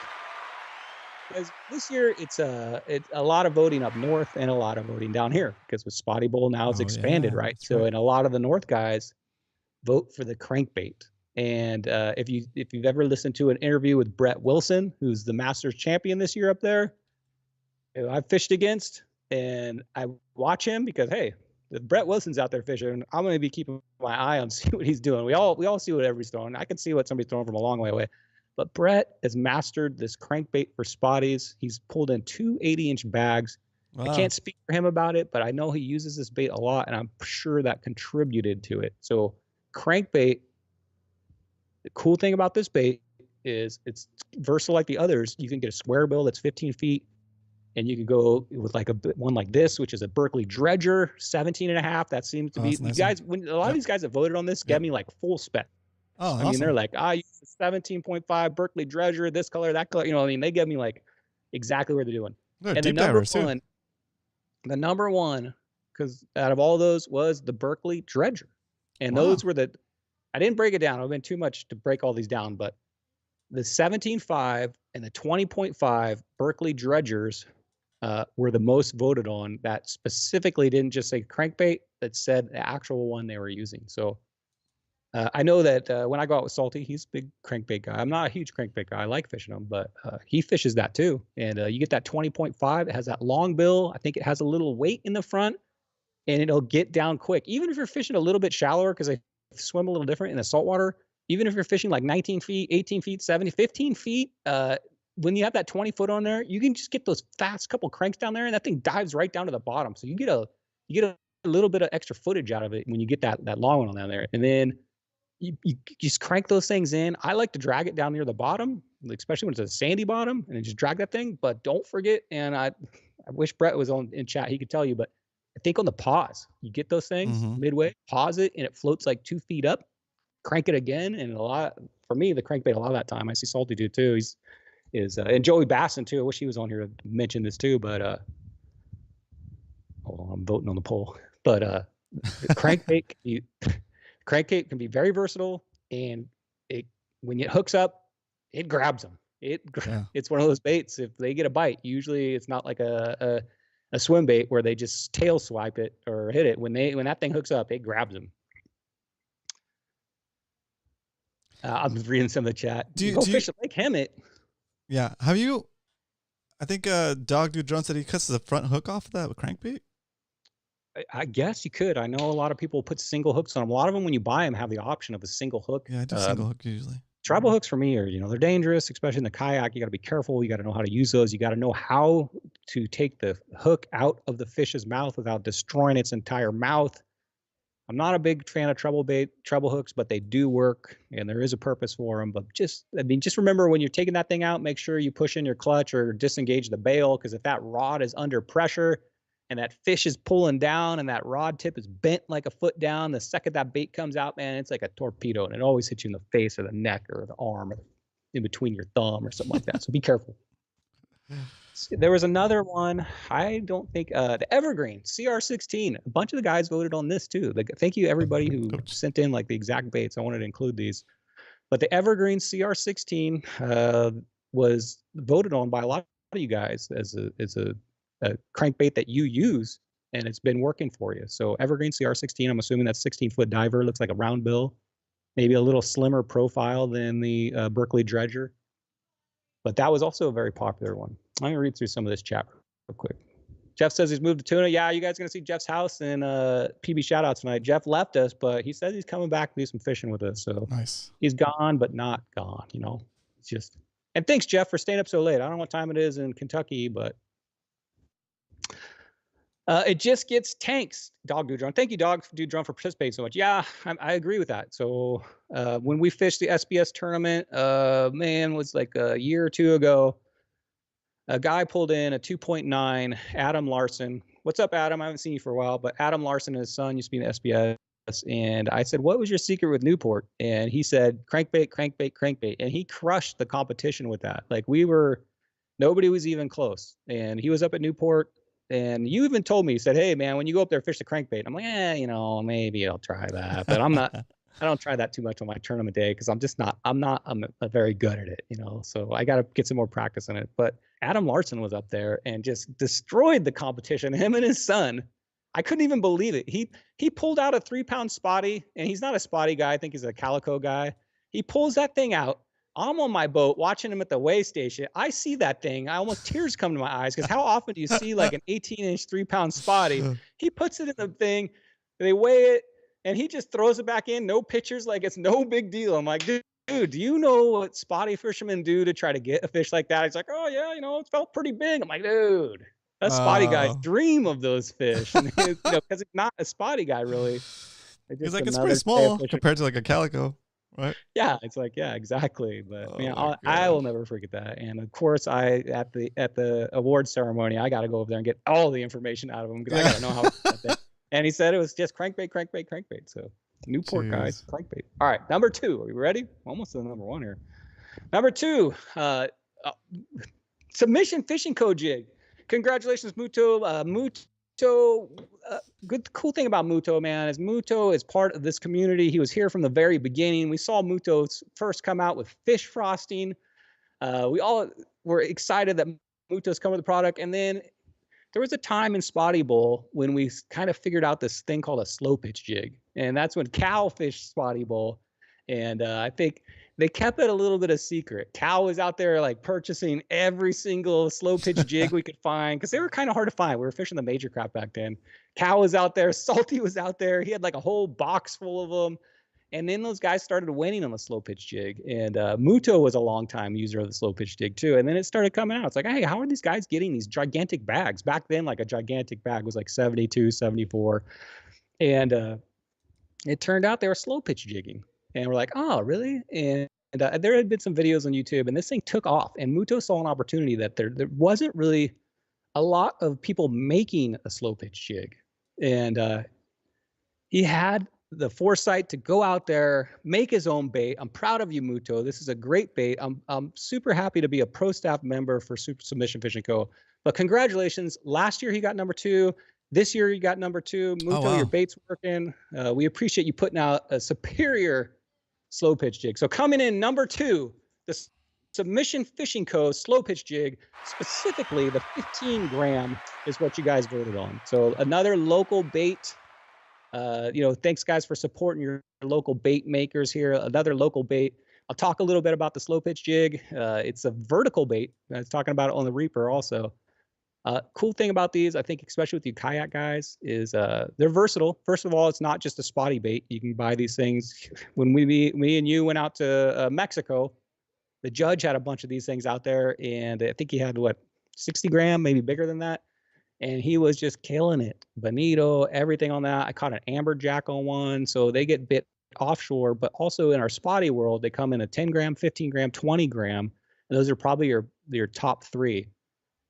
because this year it's a lot of voting up north and a lot of voting down here, because with Spotty Bowl now it's expanded, right? So right. And a lot of the north guys vote for the crankbait. And if you've ever listened to an interview with Brett Wilson, who's the Masters champion this year up there, who I've fished against, and I watch him because, hey, if Brett Wilson's out there fishing, I'm going to be keeping my eye on see what he's doing. We all see what everybody's throwing. I can see what somebody's throwing from a long way away. But Brett has mastered this crankbait for spotties. He's pulled in 2 80-inch bags. Wow. I can't speak for him about it, but I know he uses this bait a lot, and I'm sure that contributed to it. So crankbait, the cool thing about this bait is it's versatile like the others. You can get a square bill that's 15 feet, and you can go with like one like this, which is a Berkeley Dredger, 17.5. That seems to be, nice. You guys, when a lot of these guys that voted on this get me like full spec. Oh, I mean, they're like, use 17.5 Berkeley Dredger, this color, that color. You know, I mean, they give me like exactly what they're doing. They're and the number one, because out of all those was the Berkeley Dredger. And those were I didn't break it down. I've been too much to break all these down, but the 17.5 and the 20.5 Berkeley Dredgers were the most voted on. That specifically didn't just say crankbait, that said the actual one they were using. So I know that when I go out with Salty, he's a big crankbait guy. I'm not a huge crankbait guy. I like fishing them, but he fishes that too. And you get that 20.5. It has that long bill. I think it has a little weight in the front. and it'll get down quick. Even if you're fishing a little bit shallower, because I swim a little different in the saltwater, even if you're fishing like 19 feet, 18 feet, 70, 15 feet, when you have that 20 foot on there, you can just get those fast couple cranks down there, and that thing dives right down to the bottom. So you get a little bit of extra footage out of it when you get that long one on down there. And then you just crank those things in. I like to drag it down near the bottom, especially when it's a sandy bottom, and then just drag that thing. But don't forget, and I wish Brett was in chat, he could tell you, but I think on the pause, you get those things midway, pause it, and it floats like 2 feet up, crank it again. And for me, the crankbait a lot of that time, I see Salty do too. And Joey Basson too. I wish he was on here to mention this too, but hold on, I'm voting on the poll. But crankbait can be very versatile, and when it hooks up, it grabs them. It's one of those baits. If they get a bite, usually it's not like a swim bait where they just tail swipe it or hit it. When that thing hooks up, it grabs them. I'm reading some of the chat. Do you go fish at Lake Hemet? Yeah. Have you? I think Dog Dude Drone said he cuts the front hook off of that with crankbait. I guess you could. I know a lot of people put single hooks on them. A lot of them, when you buy them, have the option of a single hook. Yeah, I do single hook usually. Treble hooks for me are, they're dangerous, especially in the kayak. You got to be careful. You got to know how to use those. You got to know how to take the hook out of the fish's mouth without destroying its entire mouth. I'm not a big fan of treble hooks, but they do work, and there is a purpose for them. But just remember, when you're taking that thing out, make sure you push in your clutch or disengage the bail, because if that rod is under pressure and that fish is pulling down and that rod tip is bent like a foot down, the second that bait comes out, man, it's like a torpedo, and it always hits you in the face or the neck or the arm or in between your thumb or something like that. So be careful. There was another one. I don't think the Evergreen CR16. A bunch of the guys voted on this too. Thank you everybody who sent in like the exact baits. I wanted to include these, but the Evergreen CR16 was voted on by a lot of you guys as a crankbait that you use, and it's been working for you. So Evergreen CR16, I'm assuming that's 16-foot diver, looks like a round bill, maybe a little slimmer profile than the Berkeley Dredger, but that was also a very popular one. I'm gonna read through some of this chat real quick. Jeff says he's moved to Tuna. Yeah, you guys gonna see Jeff's house in PB Shoutout tonight. Jeff left us, but he says he's coming back to do some fishing with us. So nice. He's gone, but not gone. It's just. And thanks, Jeff, for staying up so late. I don't know what time it is in Kentucky, but it just gets tanks. Dog Dude Drone. Thank you, Dog Dude Drone, for participating so much. Yeah, I agree with that. So when we fished the SBS tournament, was like a year or two ago. A guy pulled in a 2.9, Adam Larson. What's up, Adam? I haven't seen you for a while, but Adam Larson and his son used to be in the SBS. And I said, what was your secret with Newport? And he said, crankbait, crankbait, crankbait. And he crushed the competition with that. Like nobody was even close. And he was up at Newport. And you even told me, you said, hey, man, when you go up there, fish the crankbait. I'm like, maybe I'll try that. But I don't try that too much on my tournament day, because I'm not very good at it, so I got to get some more practice in it. But Adam Larson was up there and just destroyed the competition, him and his son. I couldn't even believe it. He pulled out a 3-pound spotty, and he's not a spotty guy. I think he's a calico guy. He pulls that thing out. I'm on my boat watching him at the weigh station. I see that thing. Tears come to my eyes, because how often do you see like an 18-inch 3-pound spotty? He puts it in the thing. They weigh it. And he just throws it back in, no pictures, like it's no big deal. I'm like, dude, do you know what spotty fishermen do to try to get a fish like that? He's like, oh yeah, it felt pretty big. I'm like, dude, us spotty guys dream of those fish, because it's not a spotty guy really. He's like, it's pretty small compared to like a calico, right? Yeah, it's like, yeah, exactly. But I will never forget that. And of course, at the award ceremony, I got to go over there and get all the information out of him, because I got to know how. And he said it was just crankbait, crankbait, crankbait. So Newport guys, crankbait. All right, number 2. Are we ready? Almost to the number 1 here. Number 2, submission fishing code jig. Congratulations, Muto. Cool thing about Muto, man, is Muto is part of this community. He was here from the very beginning. We saw Muto first come out with fish frosting. We all were excited that Muto's come with the product, and then there was a time in Spotty Bowl when we kind of figured out this thing called a slow pitch jig. And that's when Cal fished Spotty Bowl. And I think they kept it a little bit of secret. Cal was out there like purchasing every single slow pitch jig we could find because they were kind of hard to find. We were fishing the major crap back then. Cal was out there. Salty was out there. He had like a whole box full of them. And then those guys started winning on the slow pitch jig. And Muto was a longtime user of the slow pitch jig too. And then it started coming out. It's like, hey, how are these guys getting these gigantic bags? Back then, like a gigantic bag was like 72, 74. And it turned out they were slow pitch jigging. And we're like, oh, really? And there had been some videos on YouTube, and this thing took off. And Muto saw an opportunity that there wasn't really a lot of people making a slow pitch jig. And he had the foresight to go out there, make his own bait. I'm proud of you, Muto. This is a great bait. I'm super happy to be a pro staff member for Super Submission Fishing Co. But congratulations. Last year he got number 2. This year you got number 2. Muto, your bait's working. We appreciate you putting out a superior slow pitch jig. So coming in number 2, the Submission Fishing Co. slow pitch jig, specifically the 15 gram is what you guys voted on. So another local bait. Thanks guys for supporting your local bait makers here. Another local bait. I'll talk a little bit about the slow pitch jig. It's a vertical bait. I was talking about it on the Reaper also. Cool thing about these, I think, especially with you kayak guys, is they're versatile. First of all, it's not just a spotty bait. You can buy these things. When me and you went out to Mexico, the judge had a bunch of these things out there, and I think he had 60 gram, maybe bigger than that. And he was just killing it. Bonito, everything on that. I caught an amberjack on one. So they get bit offshore, but also in our spotty world, they come in a 10 gram, 15 gram, 20 gram. And those are probably your top 3.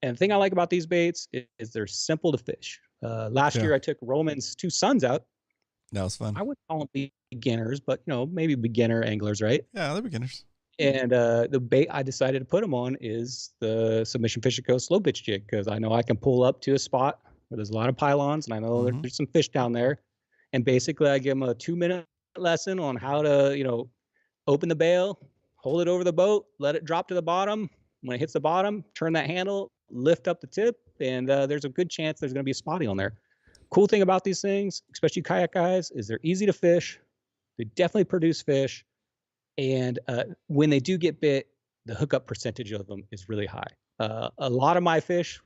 And the thing I like about these baits is they're simple to fish. Last year I took Roman's 2 sons out. That was fun. I wouldn't call them beginners, but maybe beginner anglers, right? Yeah, they're beginners. And the bait I decided to put them on is the Submission Fishing Co. slow pitch jig, because I know I can pull up to a spot where there's a lot of pylons, and I know there's some fish down there. And basically, I give them a 2-minute lesson on how to, open the bail, hold it over the boat, let it drop to the bottom. When it hits the bottom, turn that handle, lift up the tip, and there's a good chance there's going to be a spotty on there. Cool thing about these things, especially kayak guys, is they're easy to fish. They definitely produce fish. And when they do get bit, the hookup percentage of them is really high. A lot of my fish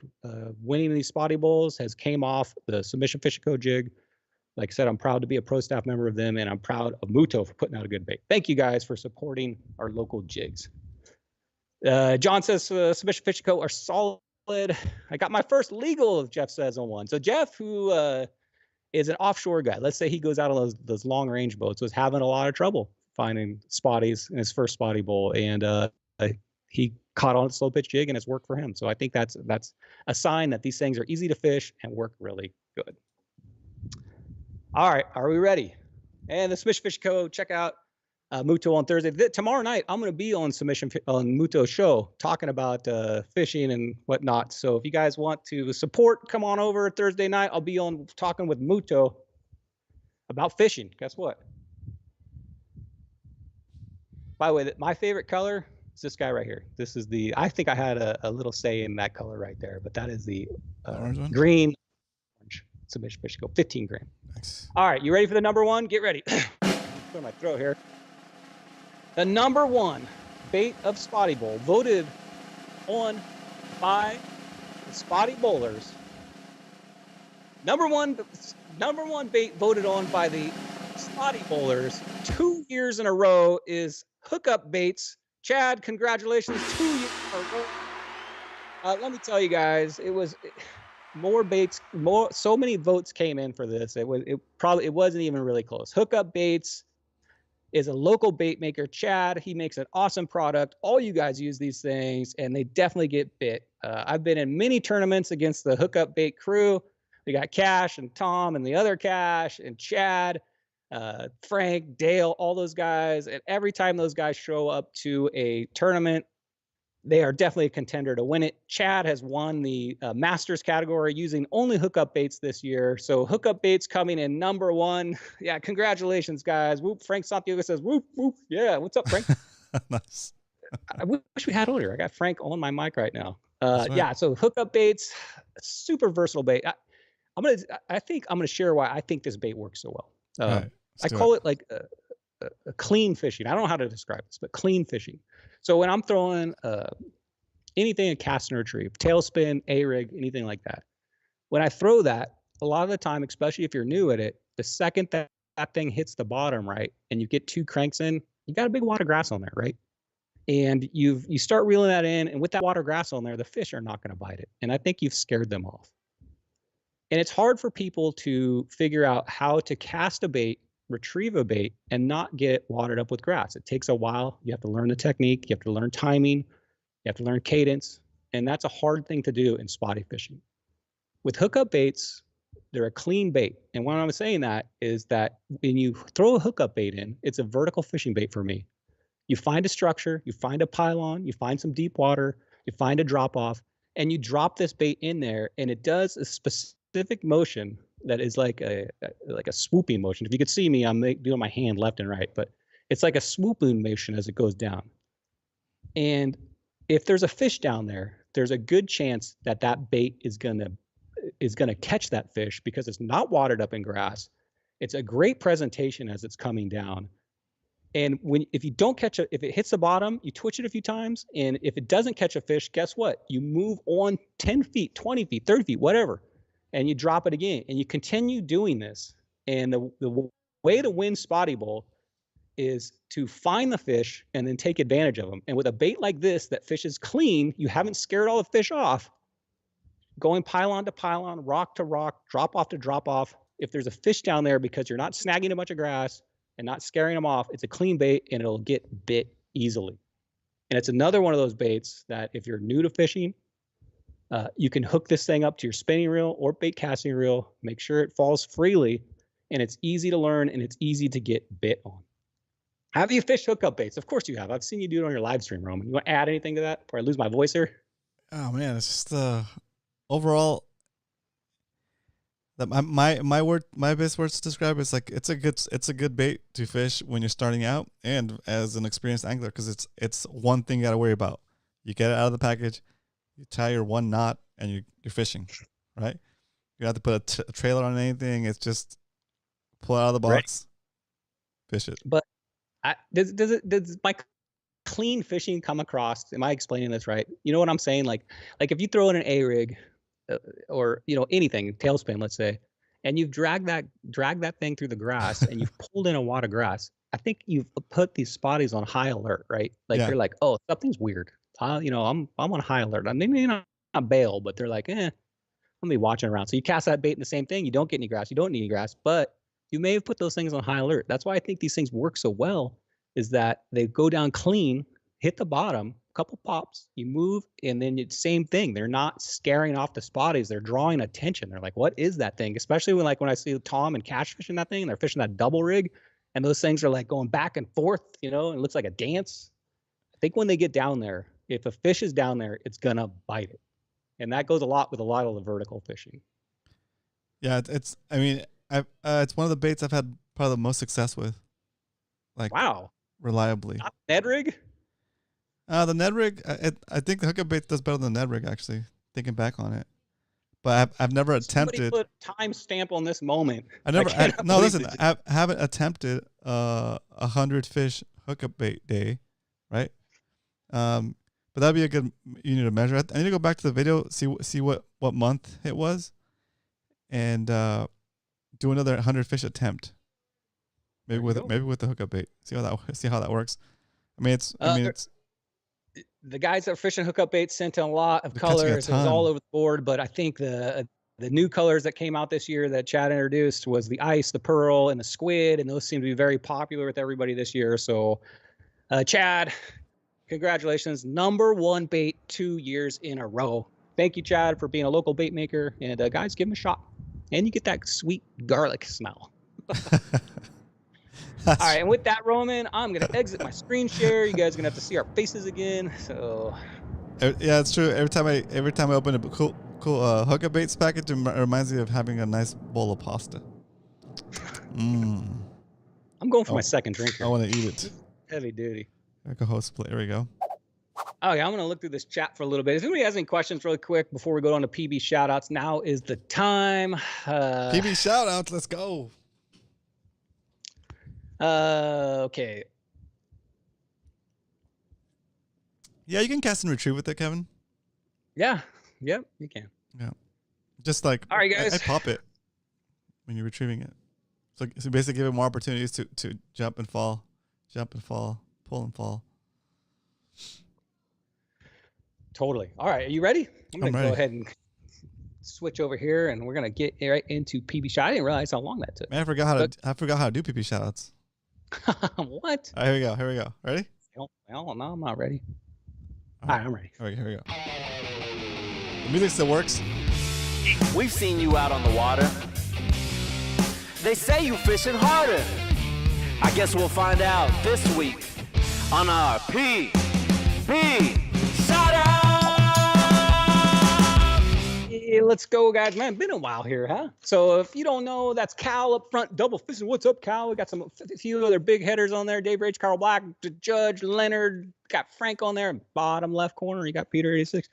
winning these spotty bowls has came off the Submission Fishing Co. jig. Like I said, I'm proud to be a pro staff member of them, and I'm proud of Muto for putting out a good bait. Thank you guys for supporting our local jigs. John says Submission Fishing Co. are solid. I got my first legal, Jeff says, on one. So Jeff, who is an offshore guy, let's say he goes out on those long range boats, was having a lot of trouble finding spotties in his first spotty bowl, and he caught on a slow pitch jig, and it's worked for him. So I think that's a sign that these things are easy to fish and work really good. All right, are we ready? And the Submission Fishing Co. check out Muto on Thursday. Tomorrow night, I'm going to be on Muto's show talking about fishing and whatnot. So if you guys want to support, come on over Thursday night. I'll be on talking with Muto about fishing. Guess what? By the way, my favorite color is this guy right here. This is I think I had a little say in that color right there, but that is the green orange Submission Fishing Co. 15 gram. Nice. All right, you ready for the number 1? Get ready. Put my throat here. The number 1 bait of Spotty Bowl, voted on by the Spotty Bowlers. Number one bait voted on by the Spotty Bowlers 2 years in a row is hookup baits. Chad, congratulations, 2 years in a row. Let me tell you guys, it was more baits. So many votes came in for this. It wasn't even really close. Hookup baits is a local bait maker, Chad. He makes an awesome product. All you guys use these things, and they definitely get bit. I've been in many tournaments against the hookup bait crew. We got Cash and Tom and the other Cash and Chad, Frank, Dale, all those guys. And every time those guys show up to a tournament, they are definitely a contender to win it. Chad has won the Masters category using only hookup baits this year. So hookup baits coming in number 1. Yeah, congratulations, guys. Whoop. Frank Santiago says, whoop, whoop. Yeah, what's up, Frank? Nice. I wish we had earlier. I got Frank on my mic right now. Yeah, so hookup baits, super versatile bait. I think I'm gonna share why I think this bait works so well. Right, I call it like a clean fishing. I don't know how to describe this, but clean fishing. So when I'm throwing anything a cast and retrieve, tailspin, A-rig, anything like that, when I throw that, a lot of the time, especially if you're new at it, the second that that thing hits the bottom, right, and you get 2 cranks in, you got a big wad of grass on there, right? And you start reeling that in, and with that water grass on there, the fish are not going to bite it. And I think you've scared them off. And it's hard for people to figure out how to cast a bait, retrieve a bait, and not get watered up with grass. It takes a while. You have to learn the technique. You have to learn timing. You have to learn cadence. And that's a hard thing to do in spotty fishing. With hookup baits, they're a clean bait. And when I'm saying that is that when you throw a hookup bait in, it's a vertical fishing bait for me. You find a structure, you find a pylon, you find some deep water, you find a drop off, and you drop this bait in there, and it does a specific motion that is like a swooping motion. If you could see me, I'm doing my hand left and right, but it's like a swooping motion as it goes down. And if there's a fish down there, there's a good chance that that bait is gonna catch that fish because it's not watered up in grass. It's a great presentation as it's coming down. And if you don't catch it, if it hits the bottom, you twitch it a few times. And if it doesn't catch a fish, guess what? You move on 10 feet, 20 feet, 30 feet, whatever, and you drop it again. And you continue doing this. And the way to win spotty bowl is to find the fish and then take advantage of them. And with a bait like this that fishes clean, you haven't scared all the fish off, going pylon to pylon, rock to rock, drop off to drop off. If there's a fish down there because you're not snagging a bunch of grass and not scaring them off, it's a clean bait and it'll get bit easily. And it's another one of those baits that if you're new to fishing, you can hook this thing up to your spinning reel or bait casting reel, make sure it falls freely, and it's easy to learn and it's easy to get bit on. Have you fished hookup baits? Of course you have. I've seen you do it on your live stream, Roman. You want to add anything to that before I lose my voice here? Oh man, it's just overall. My best words to describe it is like it's a good bait to fish when you're starting out and as an experienced angler, because it's one thing you got to worry about. You get it out of the package, you tie your one knot, and you're fishing, right? You don't have to put a trailer on anything. It's just pull it out of the box, fish it. But does my clean fishing come across? Am I explaining this right? You know what I'm saying? Like if you throw in an A-rig. Or anything, tailspin, let's say, and you've dragged that thing through the grass and you've pulled in a wad of grass, I think you've put these spotties on high alert, right? Like They're like, oh, something's weird. I'm on high alert. I mean, they may not bail, but they're like, I'm gonna be watching around. So you cast that bait in the same thing. You don't get any grass. You don't need any grass, but you may have put those things on high alert. That's why I think these things work so well, is that they go down clean, hit the bottom, couple pops, you move, and then it's same thing. They're not scaring off the spotties. They're drawing attention. They're like, what is that thing? Especially when I see Tom and Cash fishing that thing, and they're fishing that double rig, and those things are like going back and forth, and it looks like a dance. I think when they get down there, if a fish is down there, it's gonna bite it. And that goes a lot with a lot of the vertical fishing. Yeah, it's one of the baits I've had probably the most success with. Like, wow, reliably. Not Ned rig? The Ned rig, I think the hookup bait does better than the Ned rig, actually, thinking back on it. But I've never attempted. Somebody put a time stamp on this moment. I haven't attempted 100 fish hookup bait day, right? But that'd be a good unit of measure. I need to go back to the video, see what month it was, and do another 100 fish attempt. Maybe with the hookup bait. See how that works. I mean, it's the guys that are fishing hookup baits sent a lot of colors. It was all over the board, but I think the new colors that came out this year that Chad introduced was the ice, the pearl, and the squid, and those seem to be very popular with everybody this year. So, Chad, congratulations, #1 bait 2 years in a row. Thank you, Chad, for being a local bait maker, and guys, give him a shot, and you get that sweet garlic smell. All right, and with that, Roman, I'm going to exit my screen share. You guys are going to have to see our faces again. So, yeah, it's true. Every time I open a cool hookup baits package, it reminds me of having a nice bowl of pasta. I'm going for my second drink here. I want to eat it. Heavy duty. Like a host plate. There we go. Okay, I'm going to look through this chat for a little bit. If anybody has any questions really quick before we go on to PB shoutouts, now is the time. PB shoutouts, let's go. Okay. Yeah, you can cast and retrieve with it, Kevin. Yeah. Yep. You can. Yeah. Just like All right, guys. I pop it when you're retrieving it. So basically give it more opportunities to jump and fall, pull and fall. Totally. All right. Are you ready? I'm going to ready. go ahead and switch over here, and we're going to get right into PB shot. I didn't realize how long that took. Man, I forgot how to do PP shoutouts. What? All right, here we go. Ready? Well, no, I'm not ready. All right, I'm ready. All right, here we go. The music still works. We've seen you out on the water. They say you fishing harder. I guess we'll find out this week on our PB Shoutout. Yeah, let's go, guys. Man, been a while here, huh? So if you don't know, that's Cal up front, double fishing. What's up, Cal? We got a few other big headers on there. Dave Rage, Carl Black, the Judge, Leonard, got Frank on there. Bottom left corner, you got Peter 86.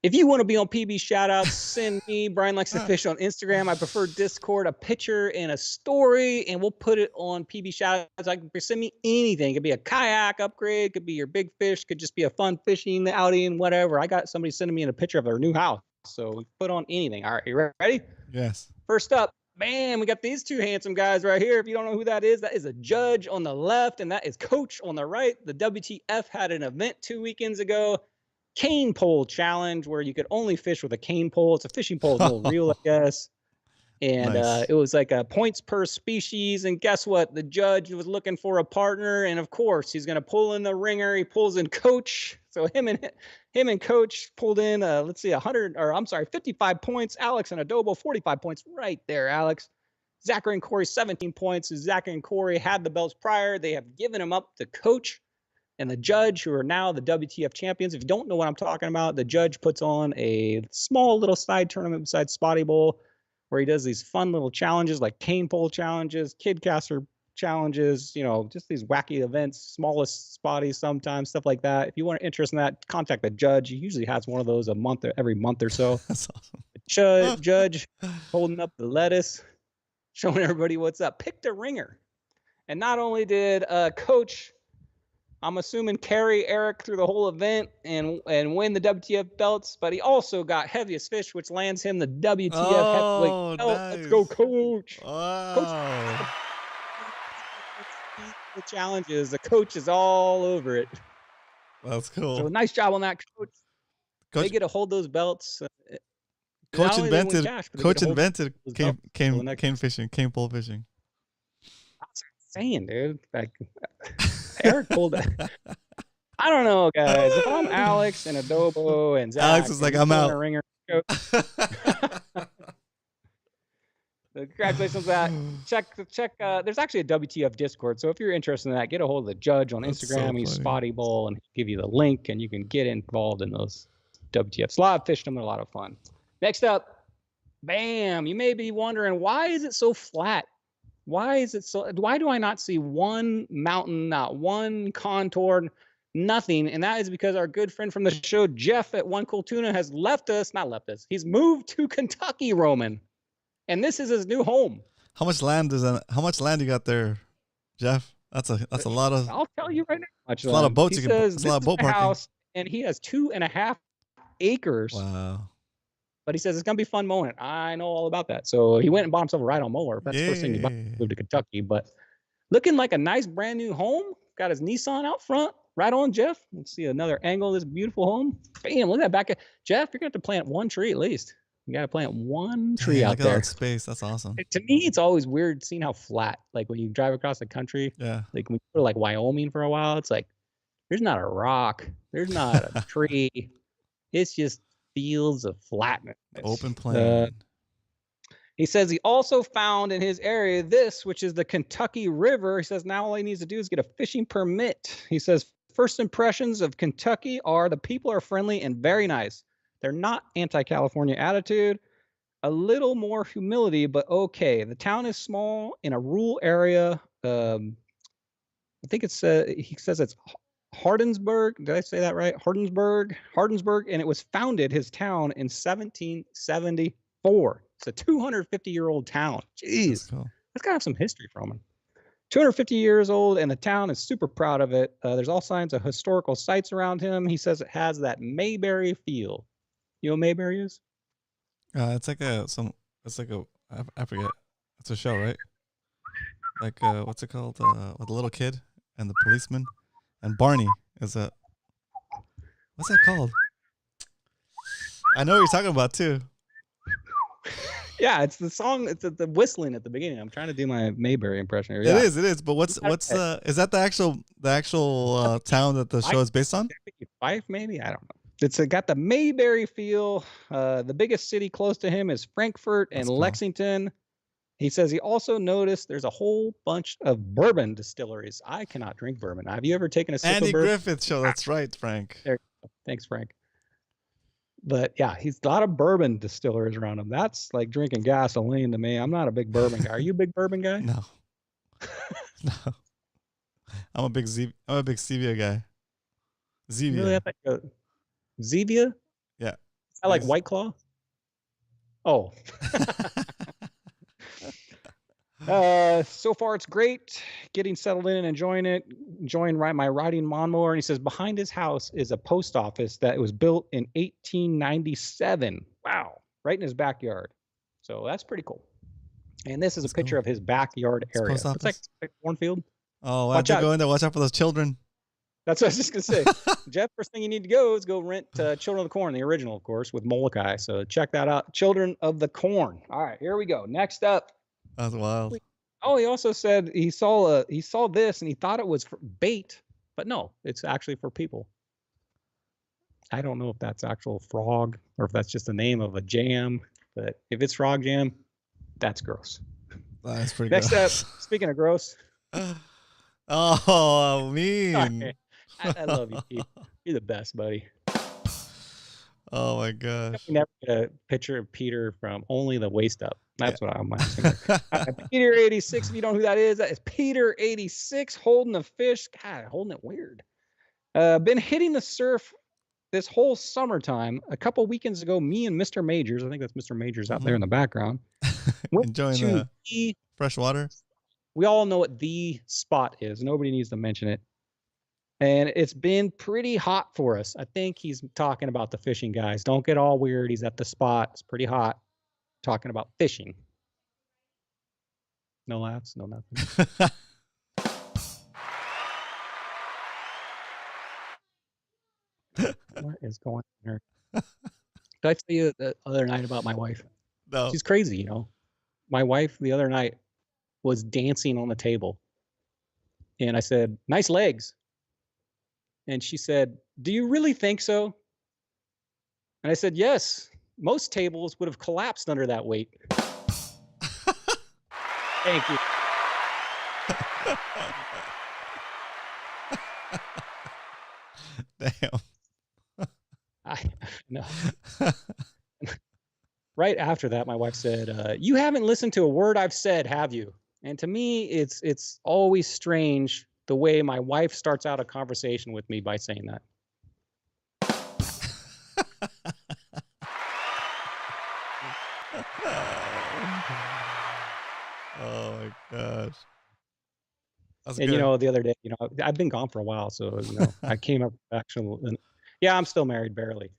If you want to be on PB Shoutouts, send me, Brian Likes to Fish, on Instagram. I prefer Discord, a picture and a story, and we'll put it on PB Shoutouts. I can send me anything. It could be a kayak upgrade, could be your big fish, could just be a fun fishing outing, whatever. I got somebody sending me a picture of their new house, so we put on anything. All right, you ready? Yes. First up, bam, we got these two handsome guys right here. If you don't know who that is a Judge on the left, and that is Coach on the right. The WTF had an event 2 weekends ago. Cane pole challenge where you could only fish with a cane pole. It's a fishing pole, it's a little reel, I guess. And Nice. it was like a points per species. And guess what? The judge was looking for a partner, and of course he's gonna pull in the ringer. He pulls in Coach. So him and Coach pulled in 55 points. Alex and Adobo 45 points right there. Alex. Zachary and Corey 17 points. Zachary and Corey had the belts prior. They have given them up to Coach and the Judge, who are now the WTF champions. If you don't know what I'm talking about, the Judge puts on a small little side tournament besides Spotty Bowl, where he does these fun little challenges like cane pole challenges, kid caster challenges, just these wacky events, smallest spotties sometimes, stuff like that. If you want interest in that, contact the Judge. He usually has one of those every month or so. That's awesome. Judge holding up the lettuce, showing everybody what's up. Picked a ringer. And not only did Coach, I'm assuming, carry Eric through the whole event and win the WTF belts, but he also got heaviest fish, which lands him the WTF heavyweight belt. Nice. Let's go, Coach. Wow. Coach. The challenges, the Coach is all over it. That's cool. So nice job on that, Coach. They get to hold those belts. Coach invented cane fishing, cane pole fishing. That's insane, dude. Like, Eric pulled that. I don't know, guys. If I'm Alex and Adobo and Zach, Alex is like, I'm out. Ringer, congratulations on that. Check. There's actually a WTF Discord, so if you're interested in that, get a hold of the Judge on Instagram. He's Spotty Bowl, and he'll give you the link, and you can get involved in those WTFs. A lot of fishing them, they're a lot of fun. Next up, bam. You may be wondering, why is it so flat? Why do I not see one mountain, not one contour, nothing? And that is because our good friend from the show, Jeff at One Cool Tuna, has not left us. He's moved to Kentucky, Roman. And this is his new home. How much land you got there, Jeff? That's a lot of. I'll tell you right now. It's a lot of boats. It's a lot of boat parking. House, and he has 2.5 acres. Wow. But he says it's gonna be fun mowing it. I know all about that. So he went and bought himself a ride-on mower. That's the first thing he bought. Moved to Kentucky, but looking like a nice brand new home. Got his Nissan out front. Right on, Jeff. Let's see another angle of this beautiful home. Bam! Look at that back. Jeff, you're gonna have to plant one tree at least. You gotta plant one tree out there. Look at that space. That's awesome. To me, it's always weird seeing how flat. Like when you drive across the country. Yeah. Like when you go to like Wyoming for a while, it's like there's not a rock. There's not a tree. It's just fields of flatness. Open plain. He says he also found in his area this, which is the Kentucky River. He says now all he needs to do is get a fishing permit. He says first impressions of Kentucky are the people are friendly and very nice. They're not anti-California attitude. A little more humility, but okay. The town is small in a rural area. I think he says it's Hardinsburg. Did I say that right? Hardinsburg, and it was founded, his town, in 1774. It's a 250-year-old town. Jeez, That's cool. that's gotta have some history from him. 250 years old, and the town is super proud of it. There's all signs of historical sites around him. He says it has that Mayberry feel. You know what Mayberry is? It's like I forget. It's a show, right? Like what's it called? With the little kid and the policeman, and Barney is a. What's that called? I know what you're talking about too. Yeah, it's the song. It's the whistling at the beginning. I'm trying to do my Mayberry impression here. Yeah. It is. But what's is that the actual town that the show is based on? Fife, maybe, I don't know. It's got the Mayberry feel. The biggest city close to him is Frankfurt and cool. Lexington. He says he also noticed there's a whole bunch of bourbon distilleries. I cannot drink bourbon. Have you ever taken a sip Andy of bourbon? Griffith Show. That's right, Frank. There. Thanks, Frank. But yeah, he's a lot of bourbon distilleries around him. That's like drinking gasoline to me. I'm not a big bourbon guy. Are you a big bourbon guy? No. No. I'm a big Zevia guy. Zevia. Really? Zevia? Yeah. I like White Claw. Oh. So far it's great. Getting settled in and enjoying it. Enjoying my riding lawnmower. And he says behind his house is a post office that was built in 1897. Wow. Right in his backyard. So that's pretty cool. And this is a picture of his backyard area. It's like a cornfield. Oh, I have to go in there. Watch out for those children. That's what I was just going to say. Jeff, first thing you need to go is go rent Children of the Corn, the original, of course, with Molokai. So check that out. Children of the Corn. All right, here we go. Next up. That's wild. Oh, he also said he saw this and he thought it was for bait, but no, it's actually for people. I don't know if that's actual frog or if that's just the name of a jam, but if it's frog jam, that's gross. That's pretty Next gross. up, speaking of gross. Oh, mean. Sorry. I love you, Pete. You're the best, buddy. Oh my gosh. You never get a picture of Peter from Only the Waist Up. That's what I'm asking. Peter 86, if you don't know who that is Peter 86 holding a fish. God, holding it weird. Been hitting the surf this whole summertime. A couple weekends ago, me and Mr. Majors, I think that's Mr. Majors out there in the background, enjoying the fresh water. We all know what the spot is. Nobody needs to mention it. And it's been pretty hot for us. I think he's talking about the fishing guys. Don't get all weird. He's at the spot. It's pretty hot. Talking about fishing. No laughs, no nothing. What is going on here? Did I tell you the other night about my wife? No. She's crazy, you know. My wife the other night was dancing on the table. And I said, nice legs. And she said, do you really think so? And I said, yes. Most tables would have collapsed under that weight. Thank you. Damn. I know. Right after that, my wife said, you haven't listened to a word I've said, have you? And to me, it's always strange the way my wife starts out a conversation with me by saying that. Oh my gosh. That's and good. you know, the other day, you know, I've been gone for a while, so you know, I came up with actual. Yeah, I'm still married, barely.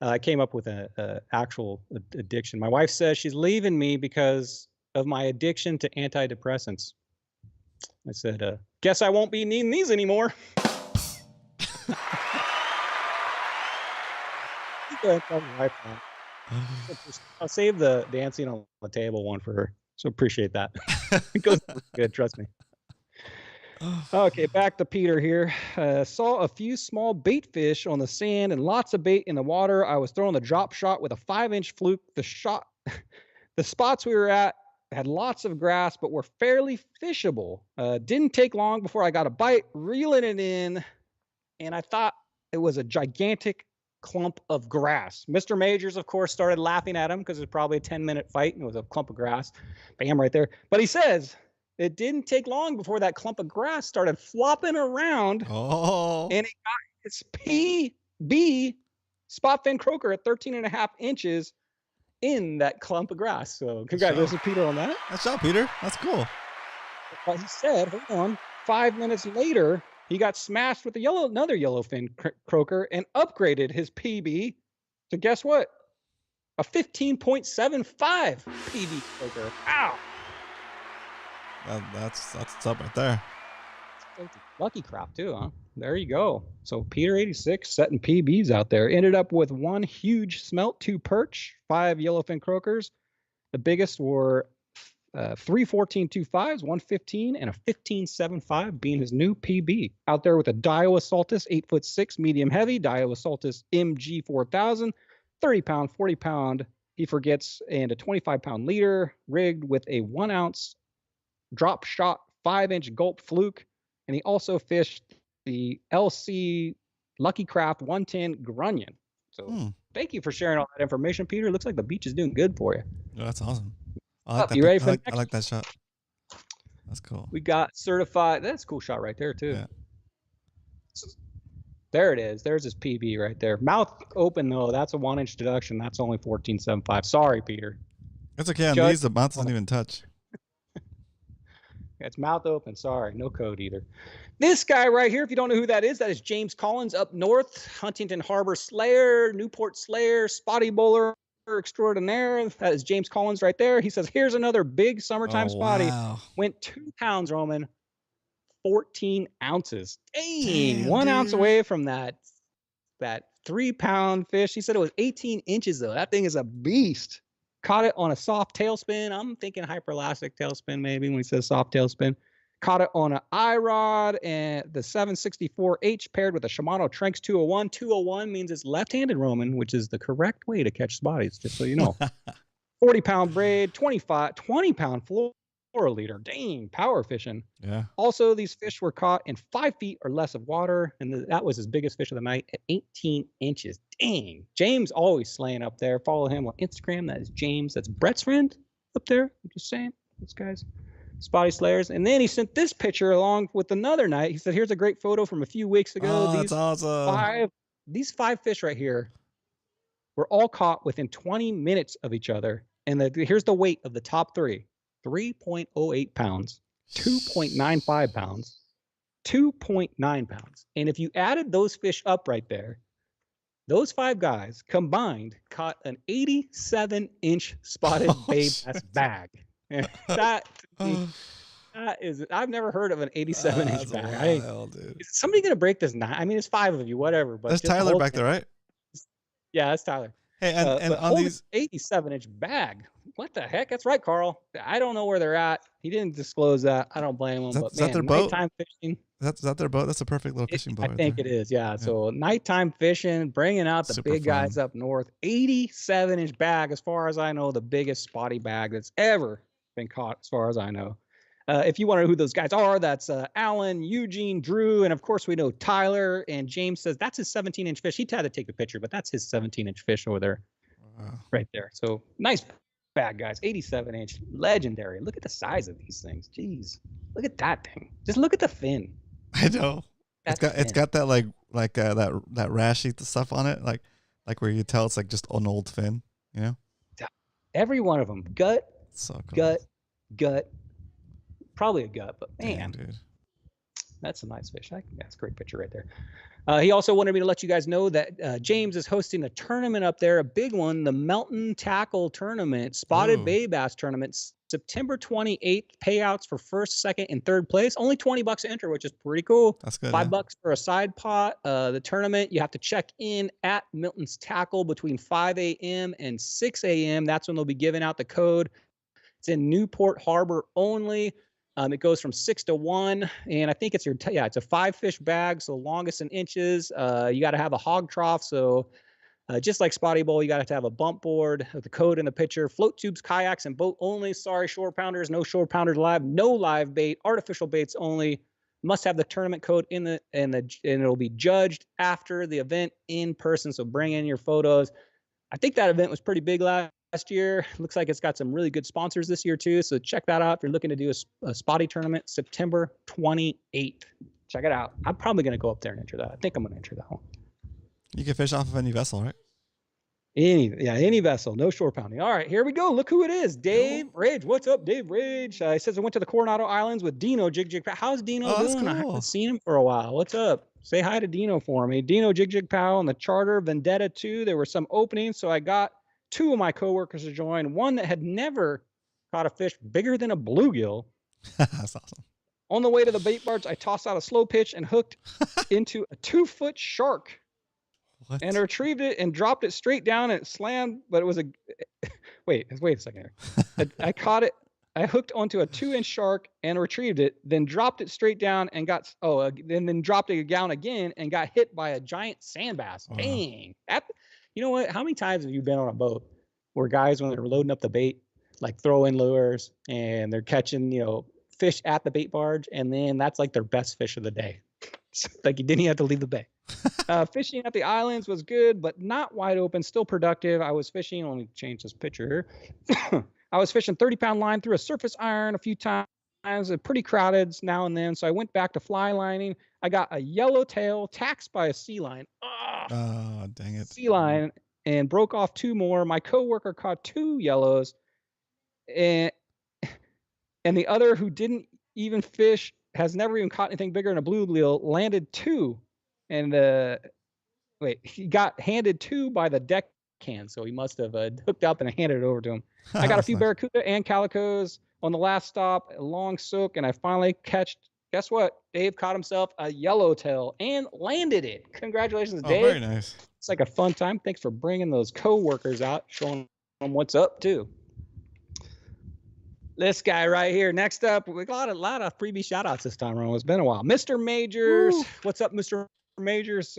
I came up with a actual addiction. My wife says she's leaving me because of my addiction to antidepressants. I said, guess I won't be needing these anymore. I'll save the dancing on the table one for her. So appreciate that. It goes good, trust me. Okay, back to Peter here. Saw a few small bait fish on the sand and lots of bait in the water. I was throwing the drop shot with a 5-inch fluke. The spots we were at had lots of grass, but were fairly fishable. Didn't take long before I got a bite, reeling it in, and I thought it was a gigantic clump of grass. Mr. Majors, of course, started laughing at him because it was probably a 10-minute fight, and it was a clump of grass. Bam, right there. But he says it didn't take long before that clump of grass started flopping around, and it got its PB spot fin croaker at 13.5 inches in that clump of grass. So congratulations, Peter, on that. Nice job, Peter. That's cool. But he said, hold on, 5 minutes later, he got smashed with another yellowfin croaker and upgraded his PB to guess what? A 15.75 PB croaker. Ow! That's what's up right there. Lucky crap too, huh? There you go. So Peter 86 setting PBs out there. Ended up with 1 huge smelt, 2 perch, 5 yellowfin croakers. The biggest were 3 14.25s, 115, and a 15.75 being his new PB. Out there with a Daiwa Saltus 8'6" medium heavy, Daiwa Saltus MG 4000, 30 pound, 40 pound, he forgets, and a 25 pound leader rigged with a 1 ounce drop shot 5-inch gulp fluke. And he also fished the LC Lucky Craft 110 grunion. So thank you for sharing all that information, Peter. Looks like the beach is doing good for you. Oh, that's awesome. I like that. You ready for I like that shot. That's cool. We got certified. That's a cool shot right there, too. Yeah. There it is. There's his PB right there. Mouth open, though. That's a 1-inch deduction. That's only 14.75. Sorry, Peter. That's okay. On these, the mouth doesn't even touch. It's mouth open. Sorry. No code either. This guy right here, if you don't know who that is James Collins up north. Huntington Harbor Slayer, Newport Slayer, Spotty Bowler extraordinaire. That is James Collins right there. He says, here's another big summertime spotty. Wow. Went 2 pounds, Roman. 14 ounces. Dang, Damn, 1 dude. ounce away from that 3-pound fish. He said it was 18 inches, though. That thing is a beast. Caught it on a soft tailspin. I'm thinking hyperelastic tailspin, maybe, when he says soft tailspin. Caught it on an I-rod and the 764H paired with a Shimano Tranx 201. 201 means it's left-handed, Roman, which is the correct way to catch spotties, just so you know. 40-pound braid, 20-pound fluoroliter. Dang, power fishing. Yeah. Also, these fish were caught in 5 feet or less of water, and that was his biggest fish of the night at 18 inches. Dang. James always slaying up there. Follow him on Instagram. That is James. That's Brett's friend up there. I'm just saying. Those guys. Spotty Slayers. And then he sent this picture along with another night. He said, here's a great photo from a few weeks ago. Oh, that's awesome. These 5 fish right here were all caught within 20 minutes of each other. And here's the weight of the top 3. 3.08 pounds, 2.95 pounds, 2.9 pounds. And if you added those fish up right there, those 5 guys combined caught an 87-inch spotted bay bass bag. That is, I've never heard of an 87-inch bag. Wild, dude. Is somebody going to break this knot? I mean, it's 5 of you, whatever. But That's Tyler back there, right? Yeah, that's Tyler. Hey, and on these 87-inch bag. What the heck? That's right, Carl. I don't know where they're at. He didn't disclose that. I don't blame him. Is that their boat? Nighttime fishing. Is that their boat? That's a perfect little fishing boat. I think it is. Yeah. So nighttime fishing, bringing out the Super big guys up north. 87-inch bag, as far as I know, the biggest spotty bag that's ever been caught, as far as I know. If you want to know who those guys are, that's Alan, Eugene, Drew, and of course we know Tyler. And James says that's his 17-inch fish. He had to take the picture, but that's his 17-inch fish over there, right there. So nice bag, guys. 87-inch, legendary. Look at the size of these things. Jeez, look at that thing. Just look at the fin. I know. It's got that like that rashy stuff on it, like where you tell it's like just an old fin, you know. Every one of them, gut, so cool. gut. Probably a gut, but man, damn, dude. That's a nice fish. That's a great picture right there. He also wanted me to let you guys know that James is hosting a tournament up there, a big one, the Melton Tackle Tournament, Spotted Bay Bass Tournament, September 28th. Payouts for first, second, and third place. Only $20 to enter, which is pretty cool. That's good. $5 for a side pot. The tournament, you have to check in at Milton's Tackle between 5 a.m. and 6 a.m. That's when they'll be giving out the code. It's in Newport Harbor only. It goes from 6 to 1, and I think it's it's a 5-fish bag, so longest in inches. You got to have a hog trough, so just like Spotty Bowl, you got to have a bump board with the code in the picture. Float tubes, kayaks, and boat only. Sorry, shore pounders, no shore pounders live, no live bait, artificial baits only. Must have the tournament code and it'll be judged after the event in person. So bring in your photos. I think that event was pretty big last year. Looks like it's got some really good sponsors this year too. So check that out if you're looking to do a spotty tournament, September 28th. Check it out. I'm probably going to go up there and enter that. I think I'm going to enter that one. You can fish off of any vessel, right? Any vessel, no shore pounding. All right, here we go. Look who it is. Dave Ridge. What's up, Dave Ridge? He says I went to the Coronado Islands with Dino Jig Jig Pow. How's Dino doing? Cool. I haven't seen him for a while. What's up? Say hi to Dino for me. Dino Jig Jig Pow on the charter Vendetta 2. There were some openings, so I got 2 of my coworkers to join. One that had never caught a fish bigger than a bluegill. That's awesome. On the way to the bait barge, I tossed out a slow pitch and hooked into a 2-foot shark. What? And I retrieved it and dropped it straight down and it slammed, but it was a wait a second here. I caught it. I hooked onto a 2-inch shark and retrieved it, then dropped it straight down and got then dropped it down again and got hit by a giant sand bass. Wow. Dang. You know what? How many times have you been on a boat where guys, when they're loading up the bait, like throw in lures and they're catching, fish at the bait barge, and then that's like their best fish of the day. Like you didn't even have to leave the bay. Fishing at the islands was good, but not wide open, still productive. I was fishing, let me change this picture here. I was fishing 30-pound line through a surface iron a few times, pretty crowded now and then. So I went back to fly lining. I got a yellowtail taxed by a sea line. Oh, dang it. Sea line, and broke off 2 more. My coworker caught 2 yellows, and the other, who didn't even fish, has never even caught anything bigger than a bluegill, landed 2. And he got handed 2 by the deckhand, so he must have hooked up and handed it over to him. I got a few barracuda and calicos on the last stop, a long soak, and I finally guess what? Dave caught himself a yellowtail and landed it. Congratulations, Dave. Very nice. It's like a fun time. Thanks for bringing those co-workers out, showing them what's up, too. This guy right here. Next up, we got a lot of freebie shout-outs this time around. It's been a while. Mr. Majors. Woo. What's up, Mr. Majors?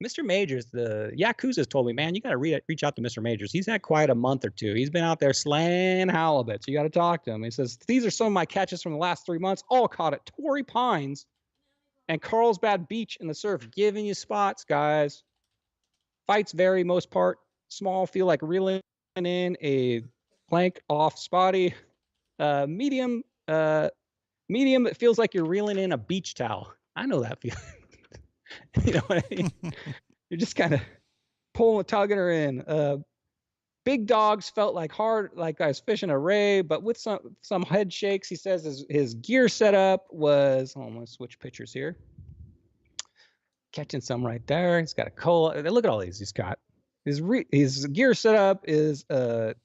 Mr. Majors, the Yakuza's told me, man, you got to reach out to Mr. Majors. He's had quite a month or 2. He's been out there slaying halibuts. You got to talk to him. He says, these are some of my catches from the last 3 months, all caught at Torrey Pines and Carlsbad Beach in the surf. Giving you spots, guys. Fights vary, most part. Small, feel like reeling in a plank off Spotty. Medium, it feels like you're reeling in a beach towel. I know that feeling. You know what I mean? You're just kind of tugging her in. Big dogs felt like I was fishing a ray, but with some head shakes. He says his gear setup was, I'm going to switch pictures here. Catching some right there. He's got a cola. Look at all these he's got. His gear setup is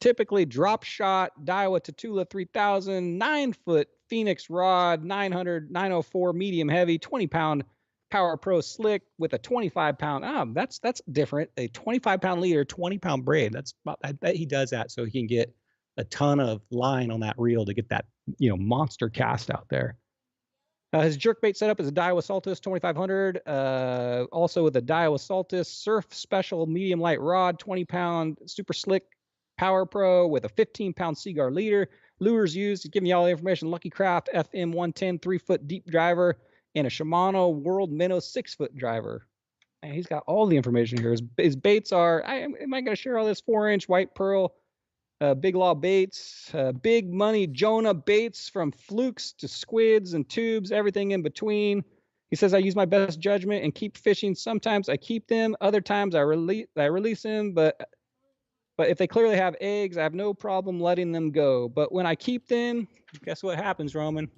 typically drop shot Daiwa Tatula 3000, 9-foot Phoenix rod, 904 medium heavy, 20-pound Power Pro slick with a 25-pound. That's different. A 25-pound leader, 20-pound braid. I bet he does that so he can get a ton of line on that reel to get that monster cast out there. His jerkbait setup is a Daiwa Saltus 2500, also with a Daiwa Saltus Surf Special medium light rod, 20-pound super slick Power Pro with a 15-pound Seaguar leader. Lures used, he's giving you all the information, Lucky Craft FM 110 3-foot deep driver, and a Shimano World Minnow 6-foot driver. And he's got all the information here. His baits are, am I going to share all this? 4-inch white pearl, Big Law baits, big money Jonah baits, from flukes to squids and tubes, everything in between. He says, I use my best judgment and keep fishing. Sometimes I keep them. Other times I release them. But if they clearly have eggs, I have no problem letting them go. But when I keep them, guess what happens, Roman?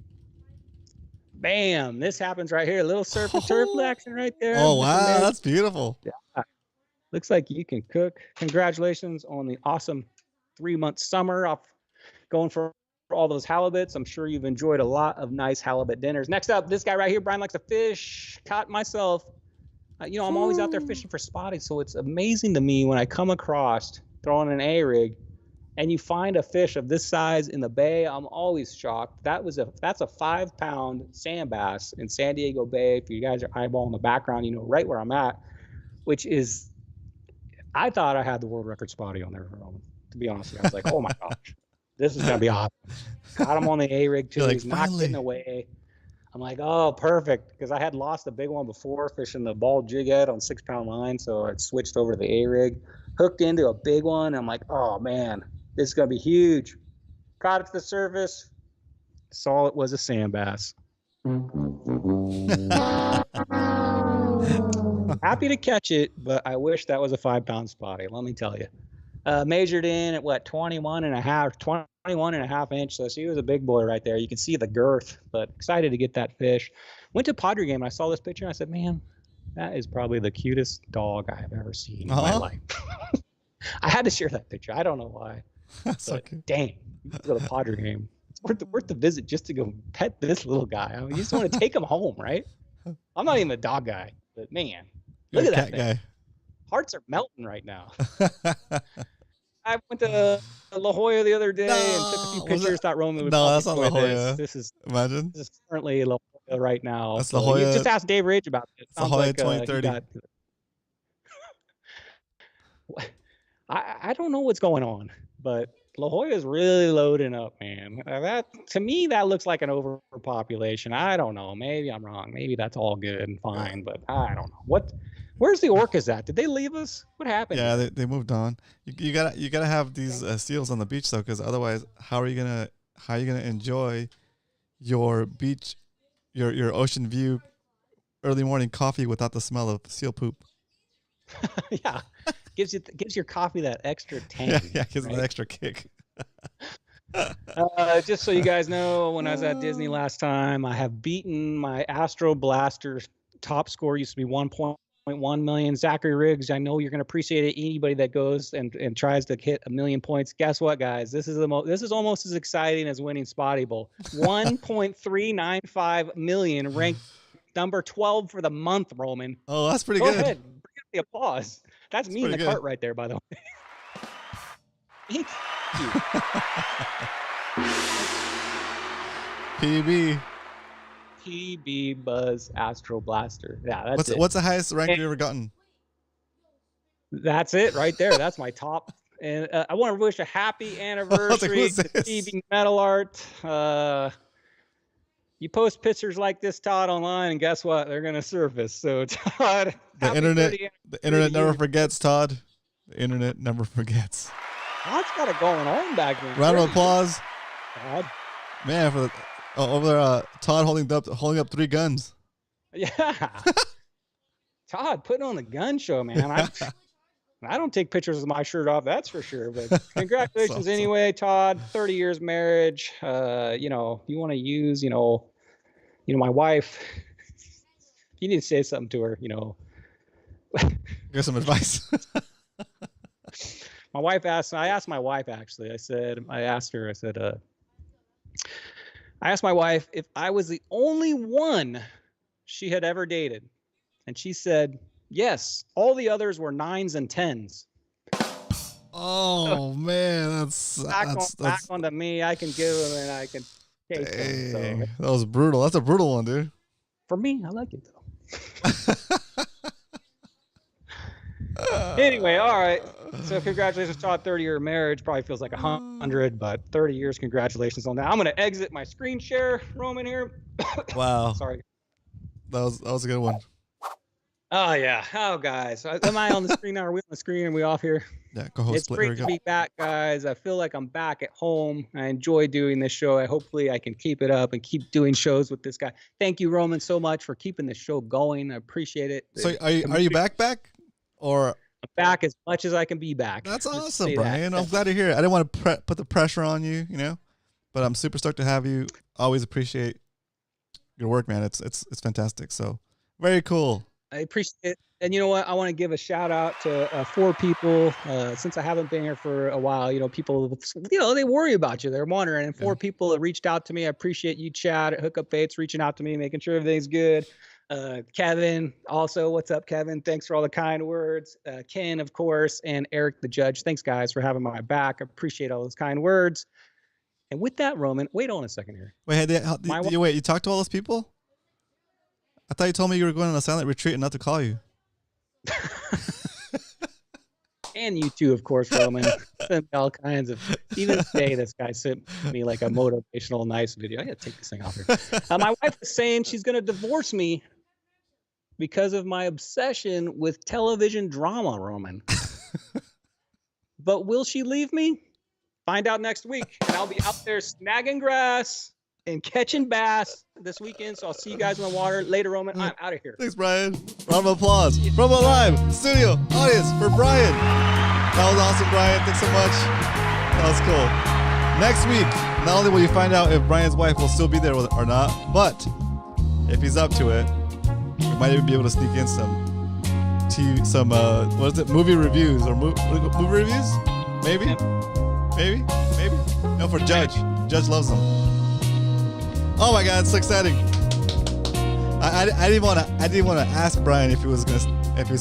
Bam! This happens right here. A little surf and turf action right there. Oh, wow. That's beautiful. Yeah. Looks like you can cook. Congratulations on the awesome 3-month summer off going for all those halibuts. I'm sure you've enjoyed a lot of nice halibut dinners. Next up, this guy right here, Brian likes to fish. Caught myself. I'm always out there fishing for Spotty, so it's amazing to me when I come across throwing an A-rig and you find a fish of this size in the bay. I'm always shocked. That's a 5-pound sand bass in San Diego Bay. If you guys are eyeballing the background, you know right where I'm at, which is, I thought I had the world record Spotty on there, to be honest with you. I was like, oh my gosh, this is going to be awesome. Got him on the A-rig too. He's not getting away. I'm like, oh, perfect. Because I had lost a big one before fishing the ball jig head on 6-pound line. So I switched over to the A-rig, hooked into a big one. I'm like, oh man, this is going to be huge. Caught it to the surface. Saw it was a sand bass. Happy to catch it, but I wish that was a 5-pound spotty. Let me tell you. Measured in at what, 21 and a half inch. So she was a big boy right there. You can see the girth, but excited to get that fish. Went to Padre game and I saw this picture and I said, man, that is probably the cutest dog I have ever seen in my life. I had to share that picture. I don't know why. That's okay. Dang, you go to the Padre game. It's worth the visit just to go pet this little guy. I mean, you just want to take him home, right? I'm not even a dog guy, but man, look at that thing. Guy. Hearts are melting right now. I went to La Jolla the other day and took a few pictures. Thought Roman would that's not La Jolla. This is currently La Jolla right now. That's La Jolla. You just asked Dave Rage about it. La Jolla 2030. I don't know what's going on, but La Jolla is really loading up, man. That to me, that looks like an overpopulation. I don't know. Maybe I'm wrong. Maybe that's all good and fine, but I don't know. Where's the orcas at? Did they leave us? What happened? Yeah, they moved on. You gotta have these seals on the beach though, because otherwise, how are you gonna enjoy your beach, your ocean view, early morning coffee without the smell of seal poop? Yeah, gives your coffee that extra tang. Yeah, gives it an extra kick. Just so you guys know, when I was at Disney last time, I have beaten my Astro Blaster's top score. Used to be 1.1 million. Zachary Riggs, I know you're going to appreciate it. Anybody that goes and tries to hit 1 million points. Guess what, guys? This is almost as exciting as winning Spotty Bowl. 1.395 million, ranked number 12 for the month, Roman. Oh, that's pretty Go good. ahead. Bring up the applause. That's me in the cart right there, by the way. Thank you. PB Buzz Astro Blaster. Yeah, that's it. What's the highest rank you've ever gotten? That's it right there. That's my top. And I want to wish a happy anniversary to PB Metal Art. You post pictures like this, Todd, online, and guess what? They're going to surface. So, Todd, the internet never forgets, Todd. The internet never forgets. Todd's got it going on back there. Round of applause. Todd. Man, for the over there, Todd holding up 3 guns. Yeah. Todd putting on the gun show, man. I don't take pictures with my shirt off, that's for sure. But congratulations awesome. Anyway, Todd. 30 years marriage. You want to use, my wife. You need to say something to her, Give some advice. My wife asked. I asked my wife actually. I asked my wife if I was the only one she had ever dated, and she said yes. All the others were 9s and 10s. Oh man, that's back onto me. I can give them and I can take them. So. That was brutal. That's a brutal one, dude. For me, I like it though. Anyway, all right. So congratulations, Todd. 30-year marriage probably feels like 100, but 30 years. Congratulations on that. I'm gonna exit my screen share, Roman here. Wow. Sorry. That was a good one. Oh yeah. Oh guys, am I on the screen now? Are we on the screen? Are we off here? Yeah. Go host. It's great to be back, guys. I feel like I'm back at home. I enjoy doing this show. Hopefully I can keep it up and keep doing shows with this guy. Thank you, Roman, so much for keeping the show going. I appreciate it. So are you back? Or I'm back as much as I can be back. That's awesome, Brian. I'm glad to hear it. I didn't want to put the pressure on you, but I'm super stoked to have you. Always appreciate your work, man. It's fantastic. So very cool. I appreciate it. And you know what? I want to give a shout out to 4 people. Since I haven't been here for a while, people, they worry about you. They're wondering. And 4 people that reached out to me. I appreciate you, Chad, at Hookup Baits, reaching out to me, making sure everything's good. Kevin, also, what's up, Kevin? Thanks for all the kind words. Ken, of course, and Eric, the judge. Thanks, guys, for having my back. I appreciate all those kind words. And with that, Roman, wait on a second here. Wait, you talked to all those people? I thought you told me you were going on a silent retreat and not to call you. And you too, of course, Roman. Sent all kinds of. Even today, this guy sent me like a motivational, nice video. I gotta take this thing off here. My wife is saying she's gonna divorce me because of my obsession with television drama, Roman. But will she leave me? Find out next week. And I'll be out there snagging grass and catching bass this weekend. So I'll see you guys in the water later, Roman. I'm out of here. Thanks, Brian. Round of applause from a live studio audience for Brian. That was awesome, Brian. Thanks so much. That was cool. Next week, not only will you find out if Brian's wife will still be there or not, but if he's up to it, we might even be able to sneak in some what is it, movie reviews or movie reviews? Maybe. No, for Judge. Judge loves them. Oh my God, it's so exciting! I didn't want to ask Brian if he was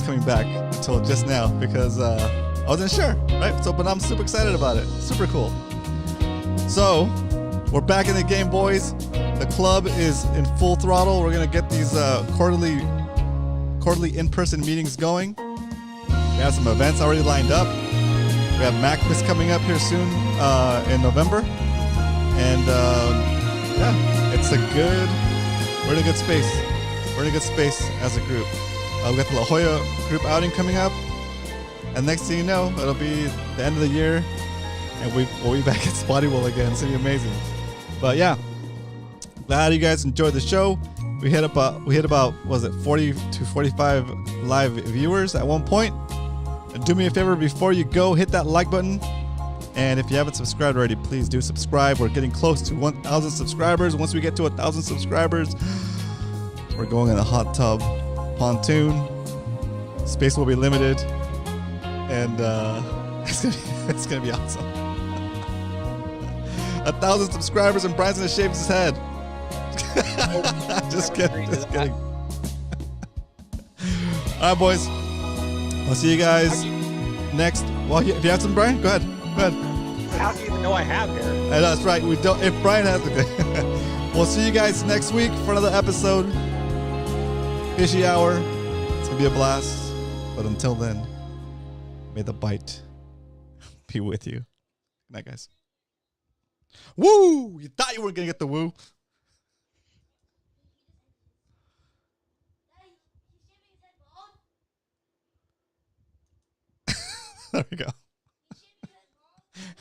coming back until just now because I wasn't sure, right? So, but I'm super excited about it. Super cool. So, we're back in the game, boys. The club is in full throttle. We're gonna get these quarterly in-person meetings going. We have some events already lined up. We have MacFest coming up here soon in November, and yeah, we're in a good space. We're in a good space as a group. We got the La Jolla group outing coming up, and next thing you know, it'll be the end of the year, and we'll be back at Spotty again. It's gonna be amazing. But yeah, glad you guys enjoyed the show. We hit about was it 40 to 45 live viewers at one point. And do me a favor before you go, hit that like button. And if you haven't subscribed already, please do subscribe. We're getting close to 1,000 subscribers. Once we get to 1,000 subscribers, we're going in a hot tub pontoon. Space will be limited, and it's gonna be awesome. 1,000 subscribers, and Brian's gonna shave his head. Just kidding. All right, boys. I'll see you guys next. Well, if you have some, Brian, go ahead. How do you even know I have hair? That's right. We don't. If Brian has the, we'll see you guys next week for another episode. Fishy Hour. It's gonna be a blast. But until then, may the bite be with you. Good night, guys. Woo! You thought you weren't gonna get the woo. There we go.